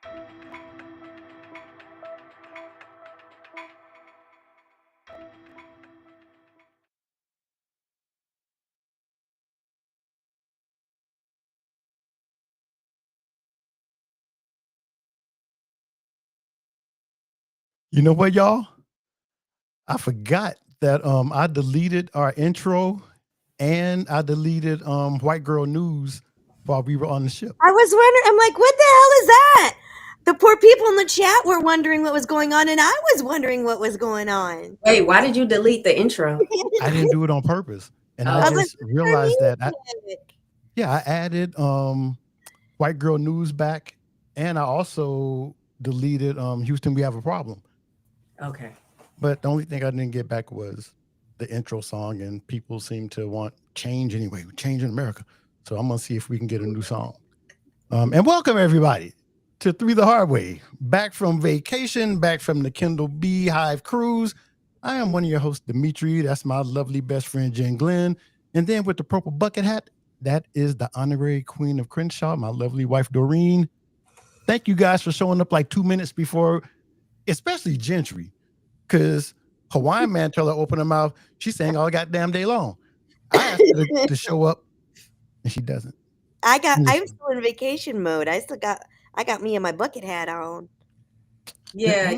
You know what, y'all? I forgot that I deleted our intro and I deleted White Girl News while we were on the ship. I was wondering, I'm like, what the hell is that? The poor people in the chat were wondering what was going on, and I was wondering what was going on. Wait, why did you delete the intro? I didn't do it on purpose. And I just realized that I added White Girl News back, and I also deleted Houston We Have a Problem. Okay. But the only thing I didn't get back was the intro song, and people seem to want change anyway. Change in America. So I'm gonna see if we can get a new song. And welcome everybody to Three the Hard Way. Back from vacation, back from the Kindle Beehive cruise. I am one of your hosts, Dmitri. That's my lovely best friend, Jen Glenn. And then with the purple bucket hat, that is the honorary queen of Crenshaw, my lovely wife, Dorene. Thank you guys for showing up like 2 minutes before, especially Gentry. Because Hawaiian man tell her open her mouth, she's saying all goddamn day long. I asked her to show up, and she doesn't. I was still in vacation mode. I got me and my bucket hat on. Yeah,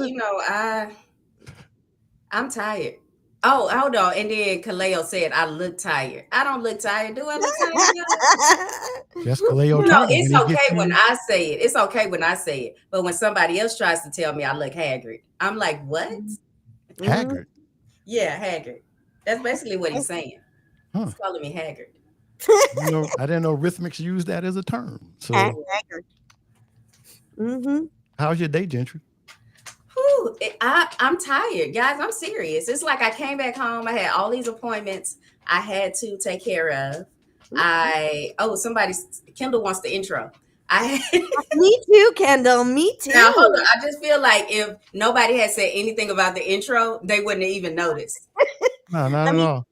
I'm tired. Oh, hold on. And then Kaleo said, I look tired. I don't look tired. Do I look tired? Just Kaleo. It's okay when I say it. It's okay when I say it. But when somebody else tries to tell me I look haggard, I'm like, what? Haggard? Yeah, haggard. That's basically what he's saying. He's calling me haggard. I didn't know rhythmics use that as a term. So, haggard. How's your day, Gentry? I'm tired, guys. I'm serious. It's like I came back home. I had all these appointments I had to take care of. Kendall wants the intro. Me too, Kendall. Me too. Now, hold on. I just feel like if nobody had said anything about the intro, they wouldn't have even noticed. No, not at all.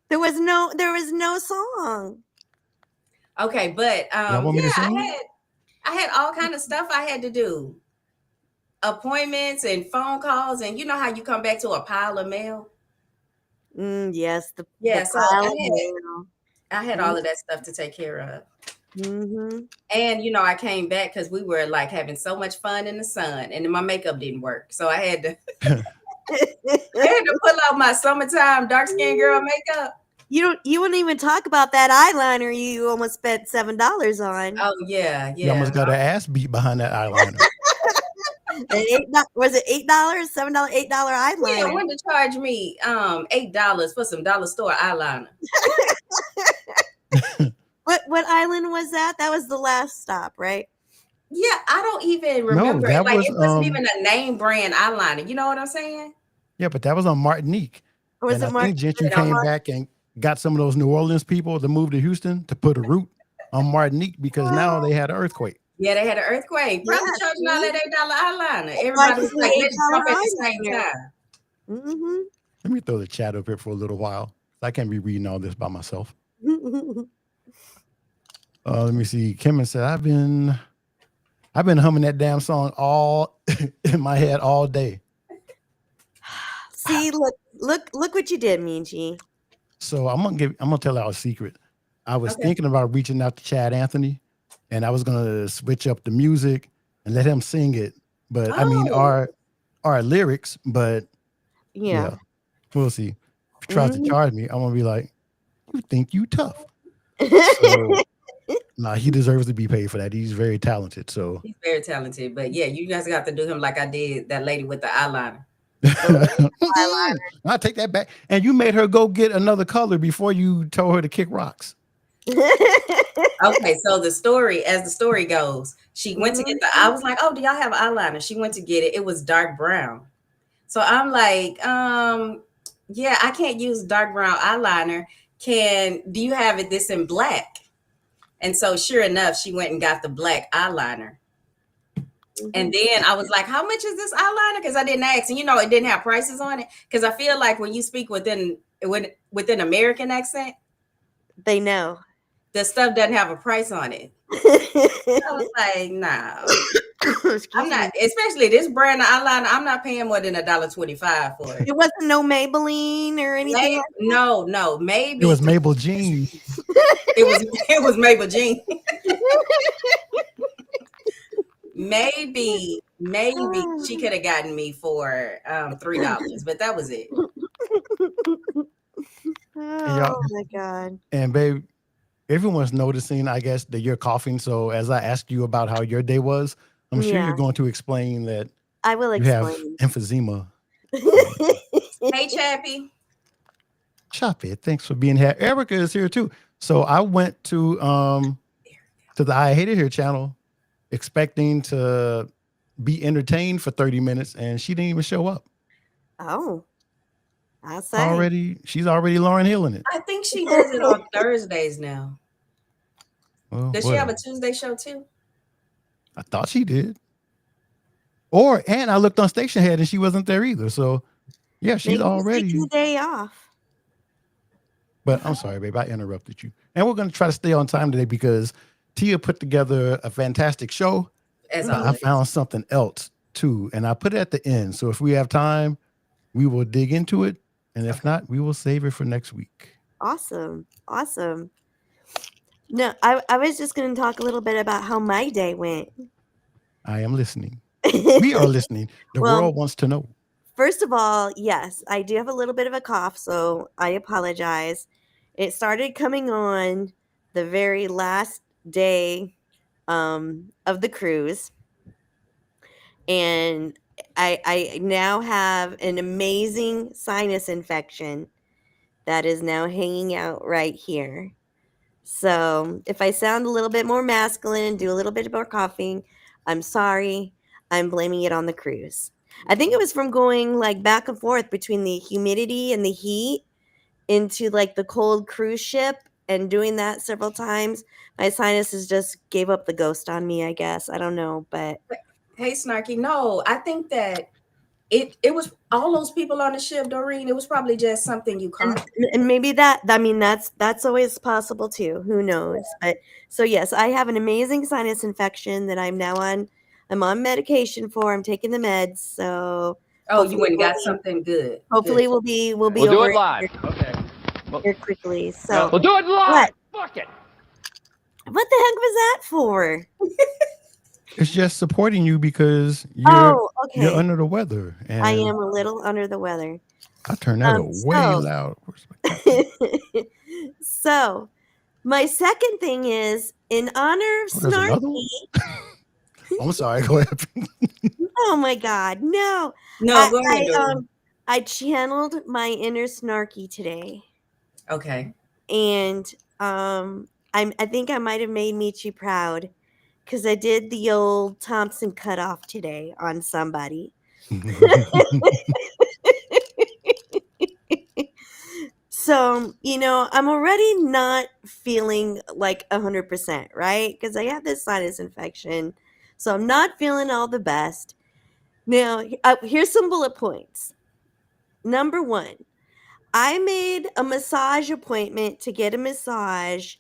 There was no song. Okay, but I had all kind of stuff I had to do. Appointments and phone calls, and you know how you come back to a pile of mail? Yes. So I had all of that stuff to take care of. And I came back because we were like having so much fun in the sun, and then my makeup didn't work, so I had to pull out my summertime dark skinned girl makeup. You wouldn't even talk about that eyeliner you almost spent $7 on. Oh yeah. You almost got an ass beat behind that eyeliner. Was it $8, $7, $8 eyeliner? Yeah, wanted to charge me $8 for some dollar store eyeliner. What island was that? That was the last stop, right? Yeah, I don't even remember. It wasn't even a name brand eyeliner. You know what I'm saying? Yeah, but that was on Martinique. I think Gentry came back and got some of those New Orleans people to move to Houston to put a root on Martinique because now they had an earthquake. Yeah, they had an earthquake. Probably charging all that $8 eyeliner. Everybody's like, let's jump at the same time. Let me throw the chat up here for a little while. I can't be reading all this by myself. Let me see. Kim said, I've been humming that damn song all in my head all day. See, look what you did, Minji. So I'm gonna tell y'all a secret. I was thinking about reaching out to Chad Anthony, and I was gonna switch up the music and let him sing it. But I mean our lyrics, but yeah, we'll see. If he tries to charge me, I'm gonna be like, you think you tough. So, he deserves to be paid for that. He's very talented. So he's very talented. But yeah, you guys got to do him like I did that lady with the eyeliner. I'll take that back. And you made her go get another color before you told her to kick rocks. Okay, so as the story goes, she went to get I was like, oh, do y'all have eyeliner? She went to get it. It was dark brown. So I'm like, yeah, I can't use dark brown eyeliner. Do you have this in black? And so sure enough, she went and got the black eyeliner. And then I was like, how much is this eyeliner? Because I didn't ask. And it didn't have prices on it. Because I feel like when you speak within American accent, they know. The stuff doesn't have a price on it. I was like, nah. Excuse I'm not, me. especially this brand of eyeliner. I'm not paying more than $1.25 for it. It wasn't no Maybelline or anything like No, It maybe was Mabel Jean. it was it was Maple Jean. Maybe she could have gotten me for $3, but that was it. And y'all, Oh my god. and babe, everyone's noticing, I guess, that you're coughing. So as I asked you about how your day was, I'm sure Yeah, you're going to explain that I will you have explain. emphysema. Um, Hey, Chappie. Chop it. Thanks for being here. Erica is here too. So I went to the I Hate It Here channel expecting to be entertained for 30 minutes and she didn't even show up. Oh, I'll say. She's already Lauren Hill in it. I think she does it on Thursdays now. Well, Does she have whatever. a Tuesday show too? I thought she did. And I looked on Station Head and she wasn't there either. So yeah, she's Maybe he's taking already. the day off. But I'm sorry, babe, I interrupted you. And we're going to try to stay on time today because Tia put together a fantastic show. As But I always. found something else too, and I put it at the end. So if we have time, we will dig into it, and if Okay. not, we will save it for next week. Awesome. Awesome. No, I was just going to talk a little bit about how my day went. I am listening. We are listening. The Well, world wants to know. first of all, yes, I do have a little bit of a cough, so I apologize. It started coming on the very last day of the cruise, and I now have an amazing sinus infection that is now hanging out right here. So if I sound a little bit more masculine and do a little bit more coughing, I'm sorry. I'm blaming it on the cruise. I think it was from going like back and forth between the humidity and the heat into like the cold cruise ship and doing that several times. My sinuses just gave up the ghost on me, I guess. I don't know, but Hey, Snarky. No, I think that it was all those people on the ship, Dorene. It was probably just something you and, caught. and maybe that I mean that's always possible too. Who knows? But so yes, I have an amazing sinus infection that I'm on medication for. I'm taking the meds, so Oh, you hopefully went and we'll got be something good. hopefully Good. we'll be We'll do over it it live. Okay. here quickly. So We'll do it live. what Fuck it. what the heck was that for? It's just supporting you because Oh, you're okay. under the weather, I and am a little under the weather. I turned that up way So loud. Where's my cat? so my second thing is in honor of Oh, there's another one. Snarky. I'm sorry. Go ahead. Oh my god, no. No, I go ahead, I Dorene. I channeled my inner Snarky today. Okay. And I think I might have made Michi proud because I did the old Thompson cutoff today on somebody. So, I'm already not feeling like 100%, right? Because I have this sinus infection. So I'm not feeling all the best. Now, here's some bullet points. Number one, I made a massage appointment to get a massage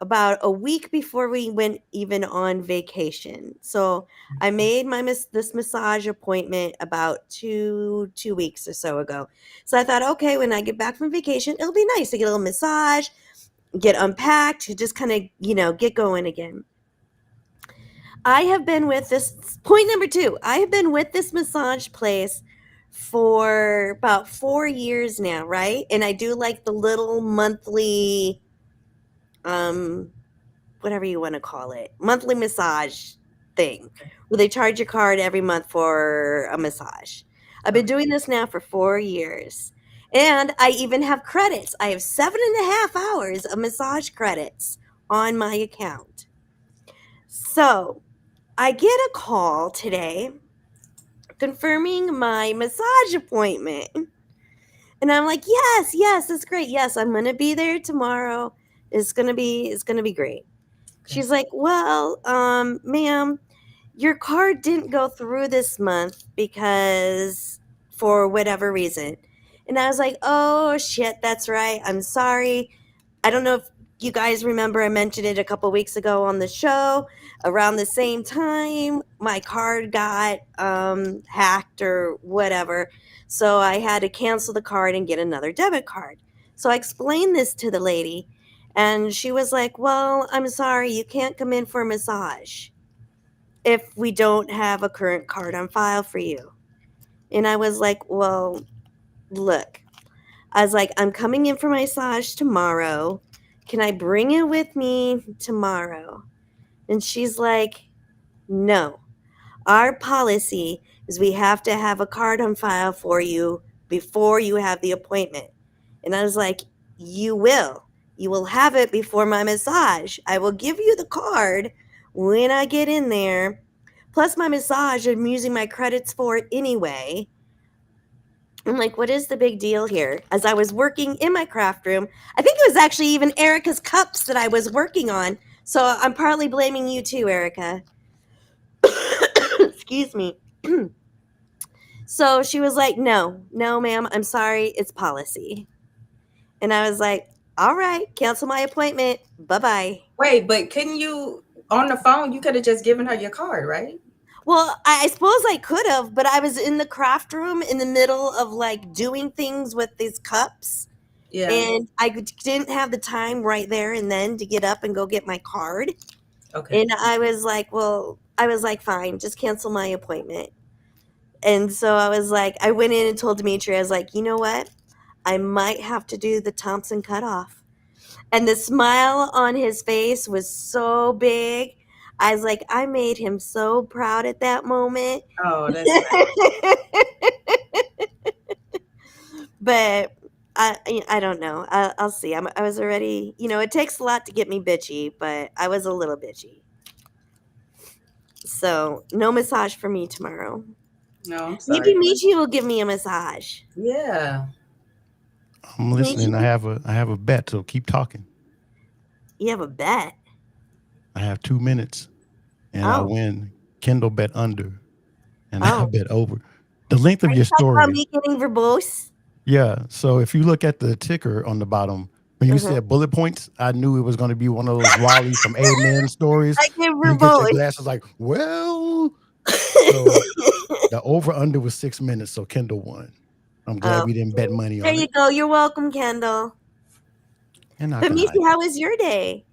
about a week before we went even on vacation. So I made this massage appointment about two weeks or so ago. So I thought, okay, when I get back from vacation, it'll be nice to get a little massage, get unpacked, just kind of, get going again. I have been with this point number two. I have been with this massage place for about 4 years now, right? And I do like the little monthly, whatever you want to call it, monthly massage thing where they charge your card every month for a massage. I've been doing this now for 4 years. And I even have credits. I have 7.5 hours of massage credits on my account. So I get a call today confirming my massage appointment. And I'm like, yes, that's great. Yes, I'm gonna be there tomorrow. It's gonna be great. She's like, well, ma'am, your card didn't go through this month because for whatever reason. And I was like, oh shit, that's right. I'm sorry. I don't know if you guys remember I mentioned it a couple weeks ago on the show. Around the same time, my card got hacked or whatever. So I had to cancel the card and get another debit card. So I explained this to the lady, and she was like, "Well, I'm sorry, you can't come in for a massage if we don't have a current card on file for you." And I was like, "Well, look, I was like, I'm coming in for my massage tomorrow. Can I bring it with me tomorrow?" And she's like, "No. Our policy is we have to have a card on file for you before you have the appointment." And I was like, "You will. You will have it before my massage. I will give you the card when I get in there. Plus, my massage, I'm using my credits for it anyway." I'm like, "What is the big deal here?" As I was working in my craft room, I think it was actually even Erica's cups that I was working on. So I'm partly blaming you too, Erica. Excuse me. So she was like, "No, no, ma'am, I'm sorry, it's policy." And I was like, "All right, cancel my appointment. Bye bye." Wait, but couldn't you on the phone? You could have just given her your card, right? Well, I suppose I could have, but I was in the craft room in the middle of like doing things with these cups. Yeah. And I didn't have the time right there and then to get up and go get my card. Okay. And I was like, "Well," I was like, "Fine, just cancel my appointment." And so I was like, I went in and told Dmitri, I was like, "You know what? I might have to do the Thompson cutoff." And the smile on his face was so big. I was like, I made him so proud at that moment. Oh, that's nice. But I don't know. I'll see. I was already, it takes a lot to get me bitchy, but I was a little bitchy. So no massage for me tomorrow. No, I'm Maybe sorry. Michi will give me a massage. Yeah. I'm listening. Michi, I have a bet, so keep talking. you have a bet. I have 2 minutes, and I Oh, win. Kendall bet under, and I oh. bet over. The length Are of you your talking about story. me getting verbose? Yeah. So if you look at the ticker on the bottom, when you Uh-huh. said bullet points, I knew it was going to be one of those Wally from Amen stories. I get You get your verbose. glasses like, well. So the over under was 6 minutes. So Kendall won. I'm glad Oh, we didn't bet money there on you it. go. You're welcome, Kendall. You're not But gonna Michi, like how it. was your day?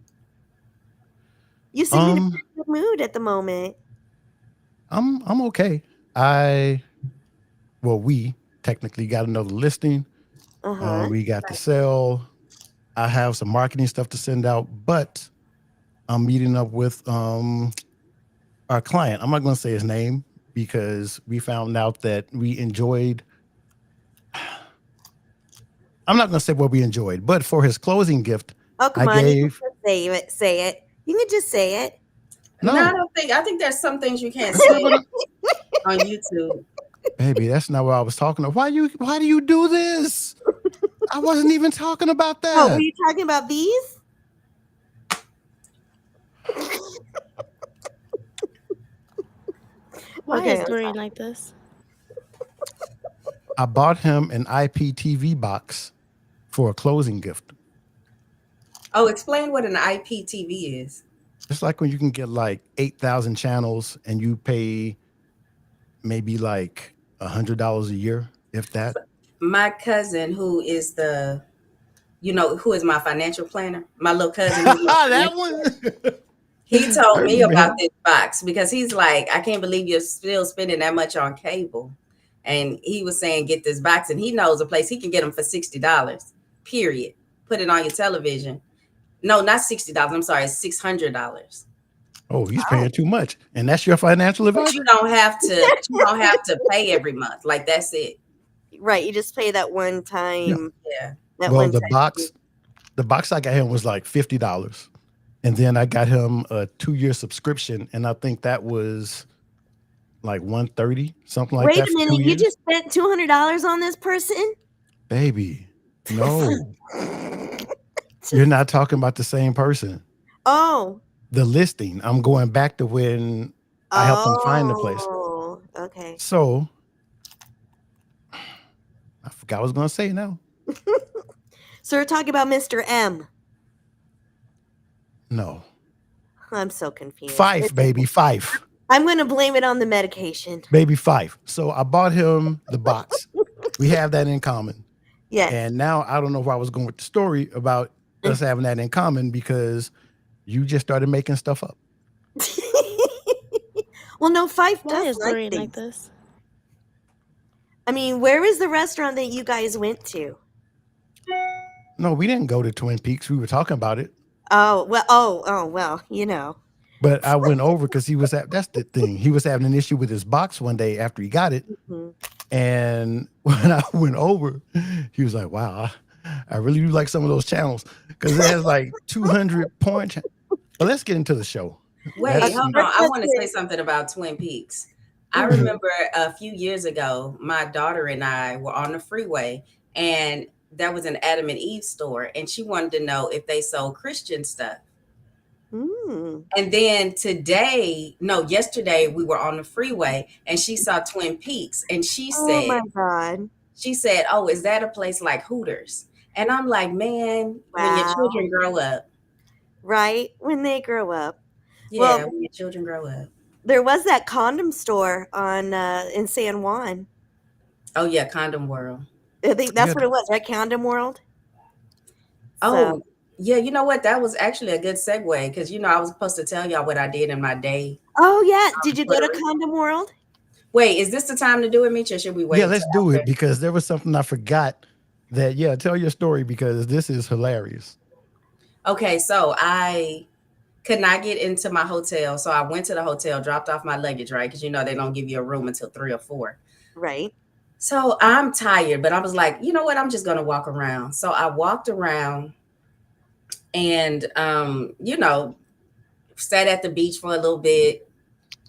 You seem in a Um, pretty good mood at the moment. I'm okay. I we technically got another listing. Uh-huh. We got to sell. I have some marketing stuff to send out, but I'm meeting up with our client. I'm not going to say his name because we found out that we enjoyed. I'm not going to say what we enjoyed, but for his closing gift, Oh, I come on. You can gave just say it. Say it. You can just say it. No, I no. don't think. I think there's some things you can't That's not say what, on YouTube. baby. That's not what I was talking about. Why do you do this? I wasn't even talking about Oh, were that. you talking about these? Why Okay. is Dorene like this? I bought him an IPTV box for a closing gift. Oh, explain what an IPTV is. It's like when you can get like 8,000 channels and you pay maybe like $100 a year, if that. My cousin, who is who is my financial planner, my little cousin who's my That financial one. planner, he told I me remember about him. this box because he's like, I can't believe you're still spending that much on cable. And he was saying, get this box. And he knows a place he can get them for $60, period. Put it on your television. No, not $60. I'm sorry, it's $600. Oh, he's Oh, paying too much. And that's your financial But advisor? you don't have to pay every month. Like that's it. right. You just pay that one Yeah. time. Yeah. That Well, one time. the box I got him was like $50. And then I got him a 2 year subscription. And I think that was like 130, something like Wait that a for minute. two You years. just spent $200 on this person? Baby, no, you're not talking about the same person. Oh. The listing, I'm going back to when I helped him find the place. Oh. Okay. So I forgot what I was going to say now. So we're talking about Mr. M. No. I'm so confused. Fife, baby, Fife. I'm going to blame it on the medication. Baby Fife. So I bought him the box. We have that in common. Yes. And now I don't know where I was going with the story about us having that in common because you just started making stuff up. Well, no, Fife Why does is like Dorene things. like this? I mean, where is the restaurant that you guys went to? No, we didn't go to Twin Peaks. We were talking about it. Oh, well, well, you know. But I went over because that's the thing. He was having an issue with his box one day after he got it. Mhm. And when I went over, he was like, wow, I really do like some of those channels because it has like 200 points. But let's get into the show. Wait, That's- hold on. I want to say something about Twin Peaks. I Mhm. remember a few years ago, my daughter and I were on the freeway, and there was an Adam and Eve store, and she wanted to know if they sold Christian stuff. Mm. And then yesterday we were on the freeway, and she saw Twin Peaks, and Oh my God. she said, "Oh, is that a place like Hooters?" And I'm like, man, when your Wow. children grow up, Right? When they grow up. yeah, Well, when your children grow up. there was that condom store on in San Juan. Oh yeah, Condom World. I think that's Yeah. what it was, right? Condom World. Oh, yeah, you know what? That was actually a good segue because I was supposed to tell y'all what I did in my day. Oh yeah. Did you go to Puerto Rico. Condom World? Wait, is this the time to do it, Mitch, or should we wait? Yeah, let's till do it after? because there was something I forgot that, tell your story because this is hilarious. Okay, so I could not get into my hotel. So I went to the hotel, dropped off my luggage, right? Because they don't give you a room until 3 or 4. Right. So I'm tired, but I was like, you know what? I'm just going to walk around. So I walked around and, sat at the beach for a little bit,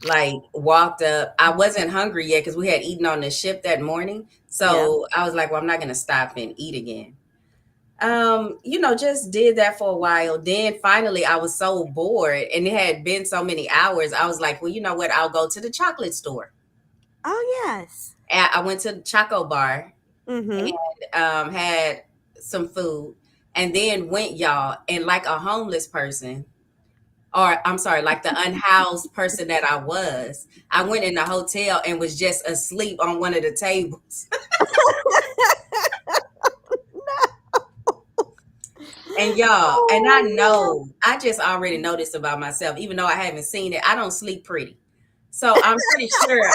like walked up. I wasn't hungry yet because we had eaten on the ship that morning. So I was like, well, I'm not going to stop and eat again. Just did that for a while. Then finally I was so bored and it had been so many hours. I was like, well, you know what? I'll go to the chocolate store. Oh yes. And I went to the Choco Bar Mm-hmm. and had some food and then went, y'all, and like a homeless person, or I'm sorry, like the unhoused person that I went in the hotel and was just asleep on one of the tables. And y'all, and I know, I just already know this about myself, even though I haven't seen it. I don't sleep pretty. So I'm pretty sure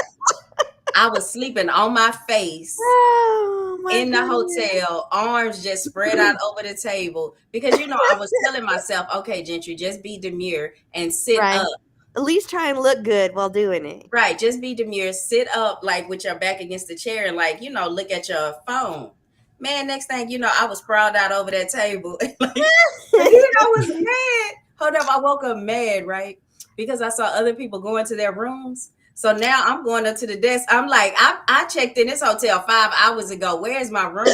I was sleeping on my face Oh my in the goodness. hotel, arms just spread out over the table. Because, I was telling myself, okay, Gentry, just be demure and sit Right. up. At least try and look good while doing it. Right. Just be demure, sit up like with your back against the chair and like, look at your phone. Man, next thing you know, I was sprawled out over that table. I was mad. Hold up, I woke up mad, right? Because I saw other people going to their rooms. So now I'm going up to the desk. I'm like, I checked in this hotel 5 hours ago. Where's my room?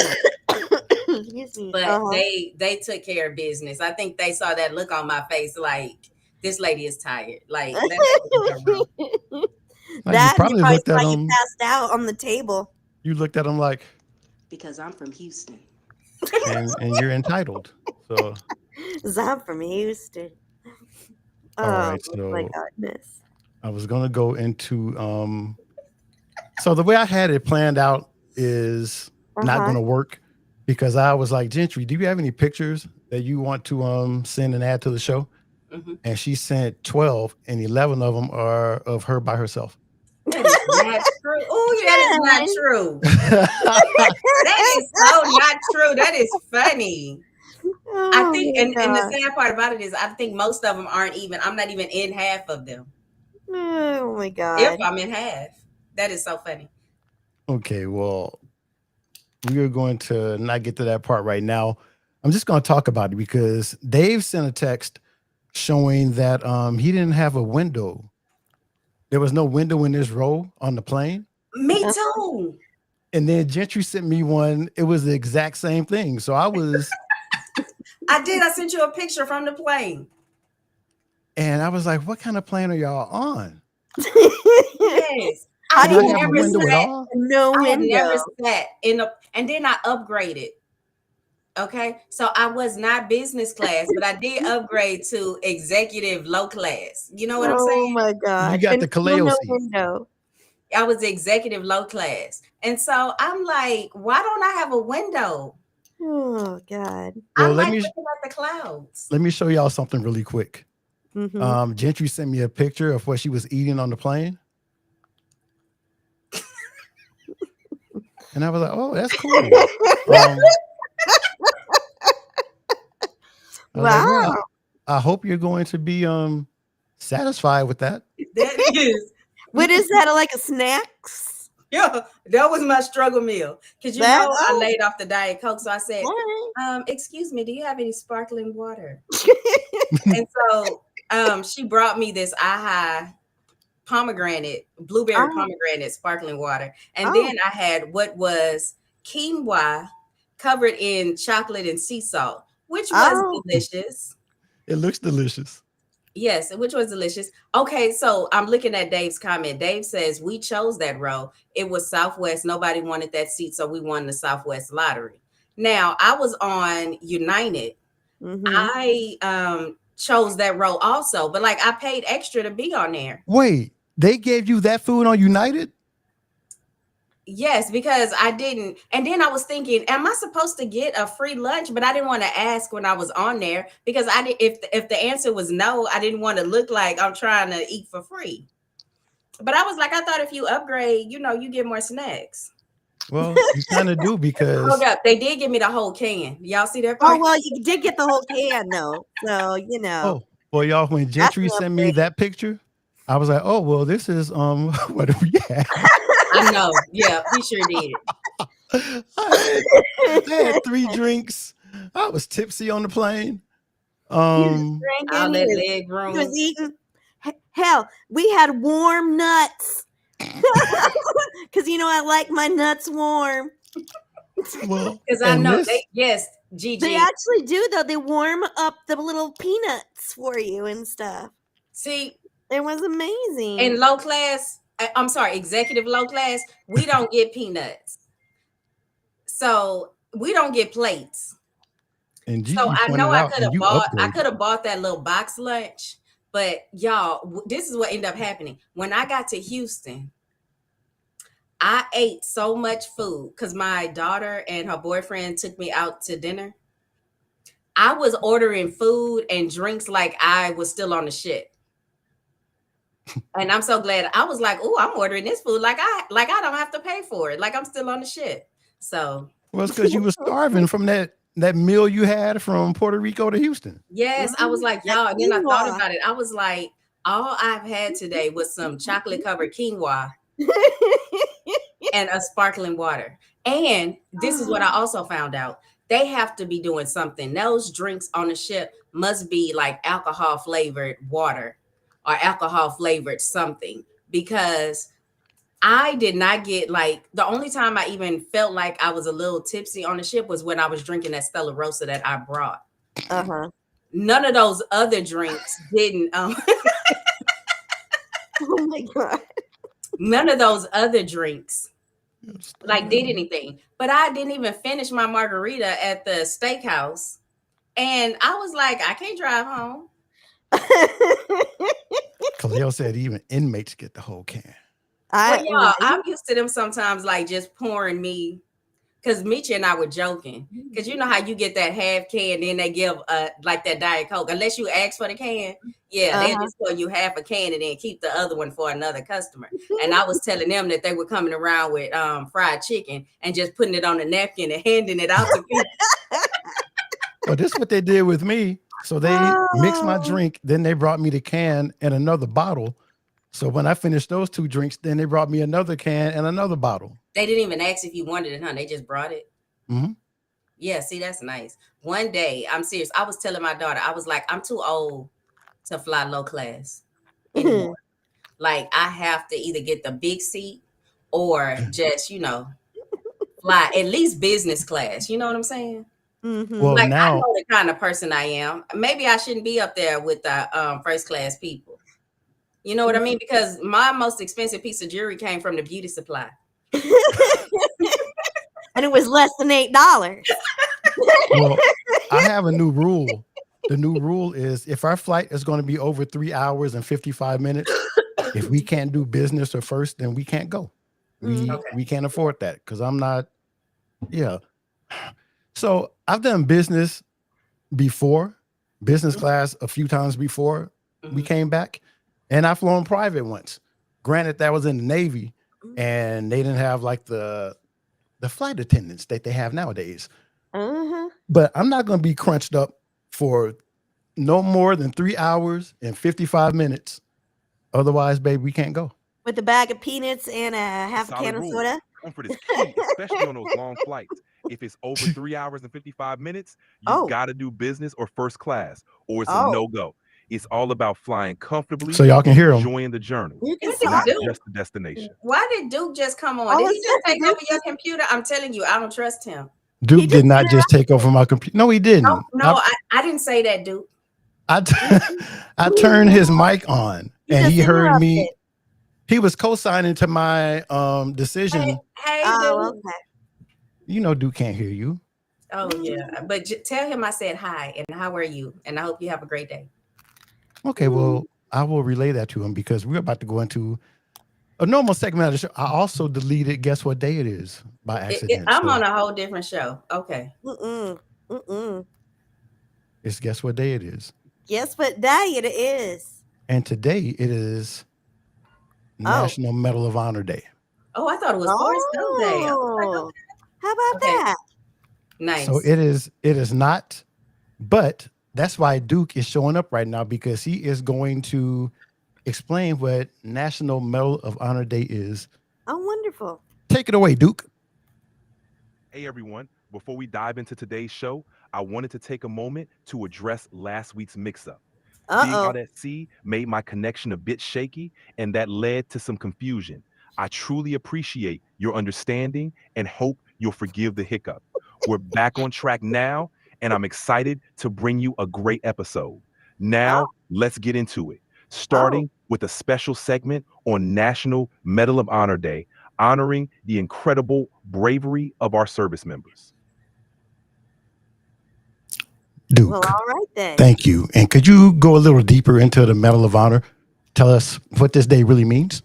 Excuse me. But they took care of business. I think they saw that look on my face, like this lady is tired. Like let her look at her room. Like, That you probably you probably looked at saw you him. passed out on the table. You looked at him like, Because I'm from Houston. and you're entitled. So 'Cause I'm from Houston. All right, my so- goodness. I was gonna go into so the way I had it planned out is not Uh-huh. gonna work because I was like, Gentry, do you have any pictures that you want to send and add to the show? Mhm. And she sent 12 and 11 of them are of her by herself. That is not true. Oh, that is not true. That is so not true. That is funny. Oh, I think, my and the God. sad part about it is, I think most of them aren't even. I'm not even in half of them. Oh my If God. I'm in half, that is so funny. Okay, well, we are going to not get to that part right now. I'm just going to talk about it because Dave sent a text showing that he didn't have a window. There was no window in this row on the plane. Me too. And then Gentry sent me one. It was the exact same thing. So I was, I did. I sent you a picture from the plane. and I was like, what kind of plane are y'all on? Yes. How I do Do you I have a never window at sat. all? no I had never window? sat in a, and then I upgraded. Okay, so I was not business class, but I did upgrade to executive low class. You know what I'm Oh saying? my You gosh. got And the still Kaleo no seat. window. I was executive low class. And so I'm like, why don't I have a window? Oh God. Well, I like looking at the clouds. let me show y'all something really quick. Mm-hmm. Gentry sent me a picture of what she was eating on the plane. And I was like, oh, that's cool. I was like, Wow. well, I hope you're going to be satisfied with that. That is, What is that? Like a snacks? yeah, that was my struggle meal. Because That I laid off the Diet Coke. So I said, all excuse me, do you have any sparkling water? right. And so she brought me this aha blueberry Oh, pomegranate sparkling water. And oh, then I had what was quinoa covered in chocolate and sea salt, which was oh. delicious. It looks delicious. Yes, which was delicious. Okay, so I'm looking at Dave's comment. Dave says, we chose that row. It was Southwest. Nobody wanted that seat, so we won the Southwest lottery. Now, I was on United. Mm-hmm. I chose that row also, but like I paid extra to be on there. Wait, they gave you that food on United? Yes, because I didn't. And then I was thinking, am I supposed to get a free lunch? But I didn't want to ask when I was on there because I did. If the answer was no, I didn't want to look like I'm trying to eat for free. But I was like, I thought if you upgrade, you get more snacks. Well, you kind of do Hold because up, they did give me the whole can. Y'all see that Oh part? well, you did get the whole can though, so oh, well, y'all, when that's Gentry an sent me upgrade. that picture, I was like, oh, well, this is what do we have? I know. Yeah, he sure did. I had 3 drinks. I was tipsy on the plane. He was All drinking. that leg He was room. eating. Hell, we had warm nuts because I like my nuts warm. Well, Because I and know this yes, They Gigi. actually do though. They warm up the little peanuts for you and stuff. See, It was amazing. in low class, I'm sorry, executive low class, we don't get peanuts. So we don't get plates. and So Gigi I know pointed out, and you I upgraded. could have bought that little box lunch, but y'all, this is what ended up happening. When I got to Houston, I ate so much food because my daughter and her boyfriend took me out to dinner. I was ordering food and drinks like I was still on the ship. And I'm so glad. I was like, "Oh, I'm ordering this food like I don't have to pay for it. Like I'm still on the ship." So Well, it's because you were starving from that meal you had from Puerto Rico to Houston. yes, I was like, That y'all. And then I thought quinoa. about it. I was like, all I've had today was some chocolate covered quinoa and a sparkling water. And this is what I also found out. They have to be doing something. Those drinks on the ship must be like alcohol flavored water or alcohol flavored something because I did not get like the only time I even felt like I was a little tipsy on the ship was when I was drinking that Stella Rosa that I brought. Uh-huh. None of those other drinks didn't Oh my god. none of those other drinks like did Mm. anything. But I didn't even finish my margarita at the steakhouse. And I was like, I can't drive home. Khalil said even inmates get the whole can. Well, y'all, Right. I'm used to them sometimes like just pouring me because Michi and I were joking. Because you know how you get that half can, then they give like that Diet Coke. Unless you ask for the can, yeah, they'll Uh-huh. just pour you half a can and then keep the other one for another customer. And I was telling them that they were coming around with fried chicken and just putting it on a napkin and handing it out to people. Well, this is what they did with me. So they mixed my Oh. drink, then they brought me the can and another bottle. So when I finished those 2 drinks, then they brought me another can and another bottle. They didn't even ask if you wanted it, huh? They just brought it. Mm-hmm. Yeah, see, that's nice. One day, I'm serious. I was telling my daughter, I was like, I'm too old to fly low class anymore. Like, I have to either get the big seat or just, fly at least business class. You know what I'm saying? Mm-hmm. Well, Like, I now, know the kind of person I am. Maybe I shouldn't be up there with the first class people. You know what I mean? Because my most expensive piece of jewelry came from the beauty supply. And it was less than $8. Well, I have a new rule. The new rule is if our flight is going to be over 3 hours and 55 minutes, if we can't do business or first, then we can't go. Mm. Okay. We can't afford that because I'm not. Yeah. So I've done business before, business class a few times before we Mhm. came back, and I've flown private once. Granted, that was in the Navy, and they didn't have like the flight attendants that they have nowadays. Uh-huh. But I'm not going to be crunched up for no more than 3 hours and 55 minutes. Otherwise, babe, we can't go. With a bag of peanuts and a half a Solid can of rule. soda. Comfort is key, especially on those long flights. If it's over 3 hours and 55 minutes, you Oh. got to do business or first class, or it's a Oh. no-go. It's all about flying comfortably So y'all can and hear 'em. enjoying the journey, You can What did fly. not Duke? just the destination. Why did Duke just come on? All Did of he a just sudden, take over Duke your just- computer? I'm telling you, I don't trust him. He Duke just did not just take over my computer. No, he No, didn't. no, I didn't say that, Duke. I turned his mic on, You and just he heard interrupted. me. He was co-signing to my decision. Hey, Oh, Duke. okay. You know, Duke can't hear you. Oh yeah, but tell him I said hi and how are you, and I hope you have a great day. Okay, well, I will relay that to him because we're about to go into a normal segment of the show. I also deleted Guess What Day It Is by accident. I'm So on a whole different show. Okay. it's Guess What Day It Is. Guess what day it is? And today it is National Medal of Honor Day. Oh, I thought it was Forrest Gump Day. I was like, Oh. How about Okay. that? nice. So it is not, but that's why Duke is showing up right now because he is going to explain what National Medal of Honor Day is. Oh, wonderful. Take it away, Duke. Hey everyone, before we dive into today's show, I wanted to take a moment to address last week's mix-up. Being Uh-oh. out at sea made my connection a bit shaky, and that led to some confusion. I truly appreciate your understanding and hope you'll forgive the hiccup. We're back on track now, and I'm excited to bring you a great episode. Now, let's get into it, starting with a special segment on National Medal of Honor Day, honoring the incredible bravery of our service members. Duke. Well, all right then. Thank you. And could you go a little deeper into the Medal of Honor? Tell us what this day really means.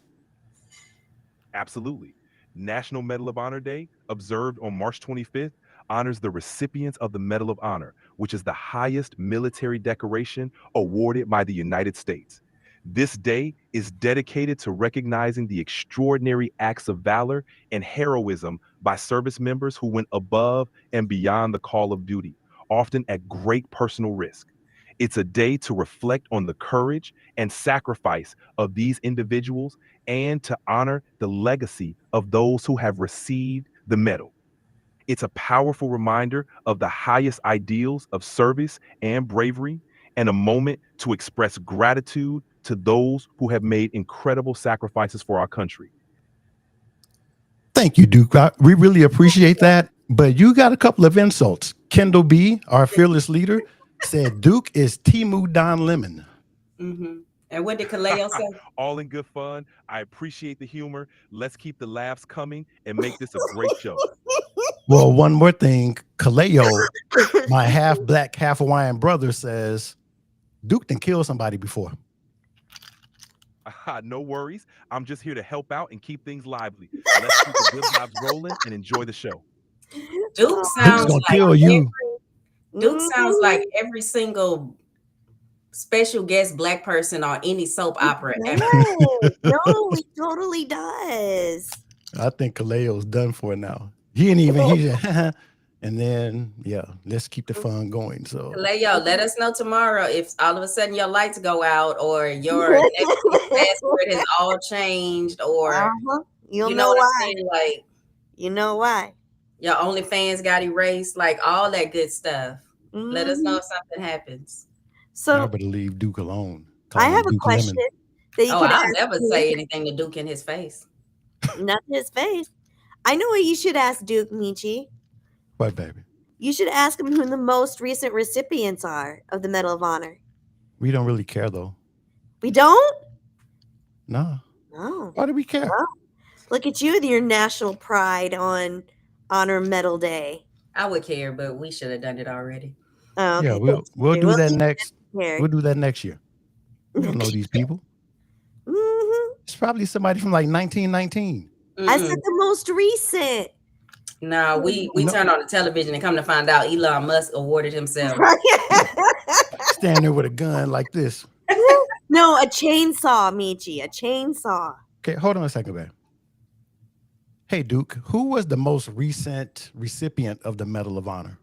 Absolutely. National Medal of Honor Day, observed on March 25th, honors the recipients of the Medal of Honor, which is the highest military decoration awarded by the United States. This day is dedicated to recognizing the extraordinary acts of valor and heroism by service members who went above and beyond the call of duty, often at great personal risk. It's a day to reflect on the courage and sacrifice of these individuals and to honor the legacy of those who have received the medal. It's a powerful reminder of the highest ideals of service and bravery, and a moment to express gratitude to those who have made incredible sacrifices for our country. Thank you, Duke. We really appreciate that. But you got a couple of insults. Kendall B., our fearless leader, said Duke is Timu Don Lemon. Mm-hmm. And what did Kaleo say? All in good fun. I appreciate the humor. Let's keep the laughs coming and make this a great show. Well, one more thing. Kaleo, my half black, half Hawaiian brother, says Duke done killed somebody before. No worries. I'm just here to help out and keep things lively. Let's keep the good vibes rolling and enjoy the show. Duke Duke's sounds gonna like kill you. Duke sounds like every single special guest black person on any soap opera ever. No, he totally does. I think Kaleo's done for now. He ain't even, he just, and then, yeah, let's keep the fun going. So, Kaleo, let us know tomorrow if all of a sudden your lights go out or your Netflix password has all changed or You'll you know what why. I'm saying? Like You know why. your OnlyFans got erased, like all that good stuff. Let us know Mhm. if something happens. So y'all better leave Duke alone. I Call him have a Duke question Lemon. that you Oh, could I'll ask never Duke. say anything to Duke in his face. Not to his face. I know what you should ask Duke, Michi. What, baby? You should ask him who the most recent recipients are of the Medal of Honor. We don't really care, though. We don't? No. No. Why do we care? Well, look at you with your national pride on Honor Medal Day. I would care, but we should have done it already. Oh, Yeah, okay. we'll Okay, do we'll that leave next. here. We'll do that next year. We don't know these people. Mhm. It's probably somebody from like 1919. I said Mm-mm. the most recent. No, we No, turn on the television and come to find out Elon Musk awarded himself. stand there with a gun like this. No, a chainsaw, Michi. A chainsaw. Okay, hold on a second, man. Hey, Duke, who was the most recent recipient of the Medal of Honor?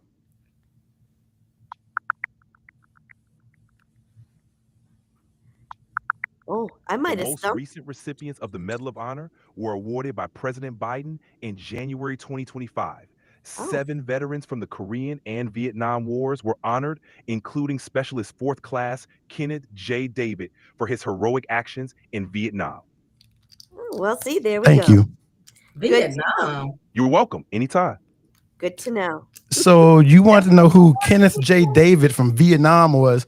Oh, I The might have most stumped. recent recipients of the Medal of Honor were awarded by President Biden in January 2025. Oh, 7 veterans from the Korean and Vietnam Wars were honored, including Specialist 4th Class Kenneth J. David for his heroic actions in Vietnam. well, see, there we Thank go. you. Good to know. Vietnam. You're welcome. Anytime. Good to know. So you want to know who Kenneth J. David from Vietnam was?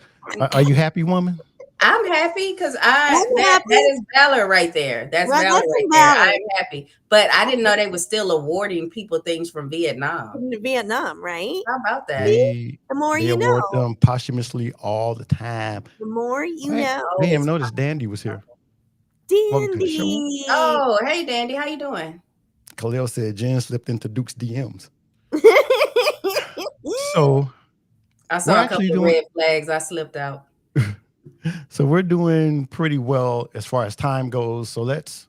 Are you happy, woman? I'm happy because I'm that happy. is valor right there. That's Well, valor that's right some there. valor. I'm happy, but I didn't know they were still awarding people things from Vietnam. From Vietnam, right? How about that? They The more they you award know. them posthumously all the time. The more you Hey, know. I didn't even notice Dandy was here. Welcome to the show. Dandy. Oh, hey, Dandy, how you doing? Khalil said Jen slipped into Duke's DMs. So I we're saw a actually couple of doing red flags. I slipped out. so we're doing pretty well as far as time goes. So let's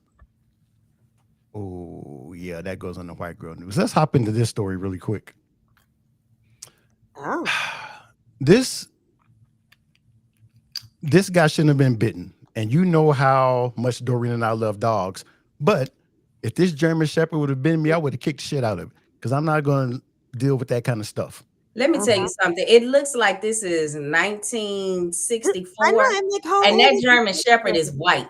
oh yeah, that goes on the white girl news. Let's hop into this story really quick. Oh, This guy shouldn't have been bitten. And you know how much Doreen and I love dogs. But if this German Shepherd would have bitten me, I would have kicked the shit out of it. Because I'm not going to deal with that kind of stuff. Let me tell uh-huh. you something. It looks like this is I know. 1964, I'm like, how and old that is German this Shepherd is person? white.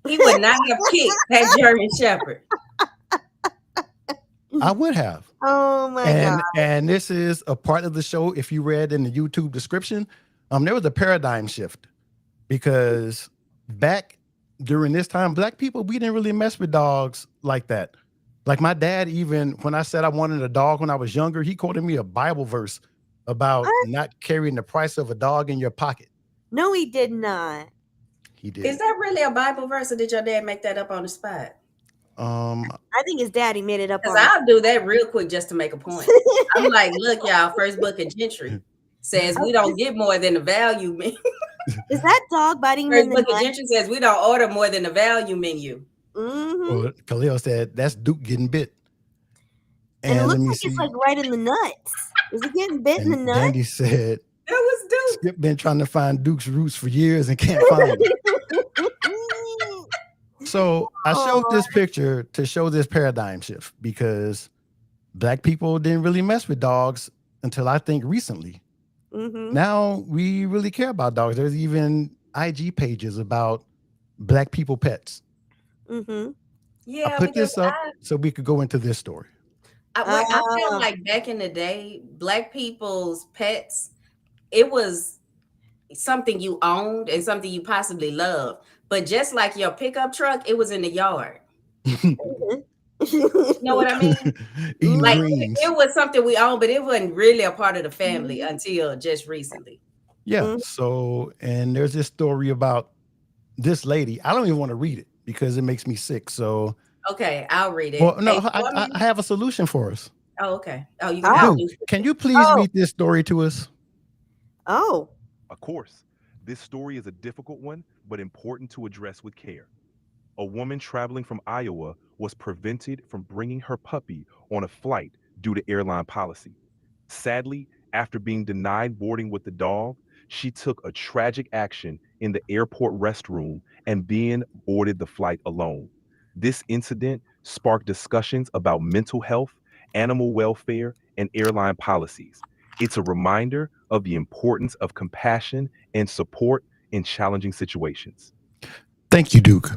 He would not have kicked that German Shepherd. I would have. Oh my God. And this is a part of the show. If you read in the YouTube description, there was a paradigm shift because back during this time, Black people, we didn't really mess with dogs like that. Like my dad, even when I said I wanted a dog when I was younger, he quoted me a Bible verse about What? not carrying the price of a dog in your pocket. No, he did not. He Is did. that really a Bible verse, or did your dad make that up on the spot? I think his daddy made it up Because on I'll do that real quick just to make a point. I'm like, look, y'all, first book of Gentry says we don't get more than the value menu. Is that dog biting him First in the book of neck? Gentry says we don't order more than the value menu. Mm-hmm. Well, Khalil said that's Duke getting bit. And it And let looks me like see. it's like right in the nuts. Is he getting bit in the And nuts? Dandy said That was Duke. Skip been trying to find Duke's roots for years and can't find them. So I showed Oh, this picture to show this paradigm shift because Black people didn't really mess with dogs until I think recently. mm-hmm. Now we really care about dogs. There's even IG pages about Black people pets. Mm-hmm. I Yeah, put because this up so we could go into this story. I feel like back in the day, Black people's pets, it was something you owned and something you possibly loved. But just like your pickup truck, it was in the yard. You know what I mean? Eating Like greens. it was something we owned, but it wasn't really a part of the family until just recently. Yeah. So, and there's this story about this lady. I don't even want to read it because it makes me sick. So, Okay, I'll read it. well, no, A I have a solution for us. Oh, okay. Oh, you can have Duke, can you please read this story to us? Oh. Of course, this story is a difficult one, but important to address with care. A woman traveling from Iowa was prevented from bringing her puppy on a flight due to airline policy. Sadly, after being denied boarding with the dog, she took a tragic action in the airport restroom and then boarded the flight alone. This incident sparked discussions about mental health, animal welfare, and airline policies. It's a reminder of the importance of compassion and support in challenging situations. Thank you, Duke.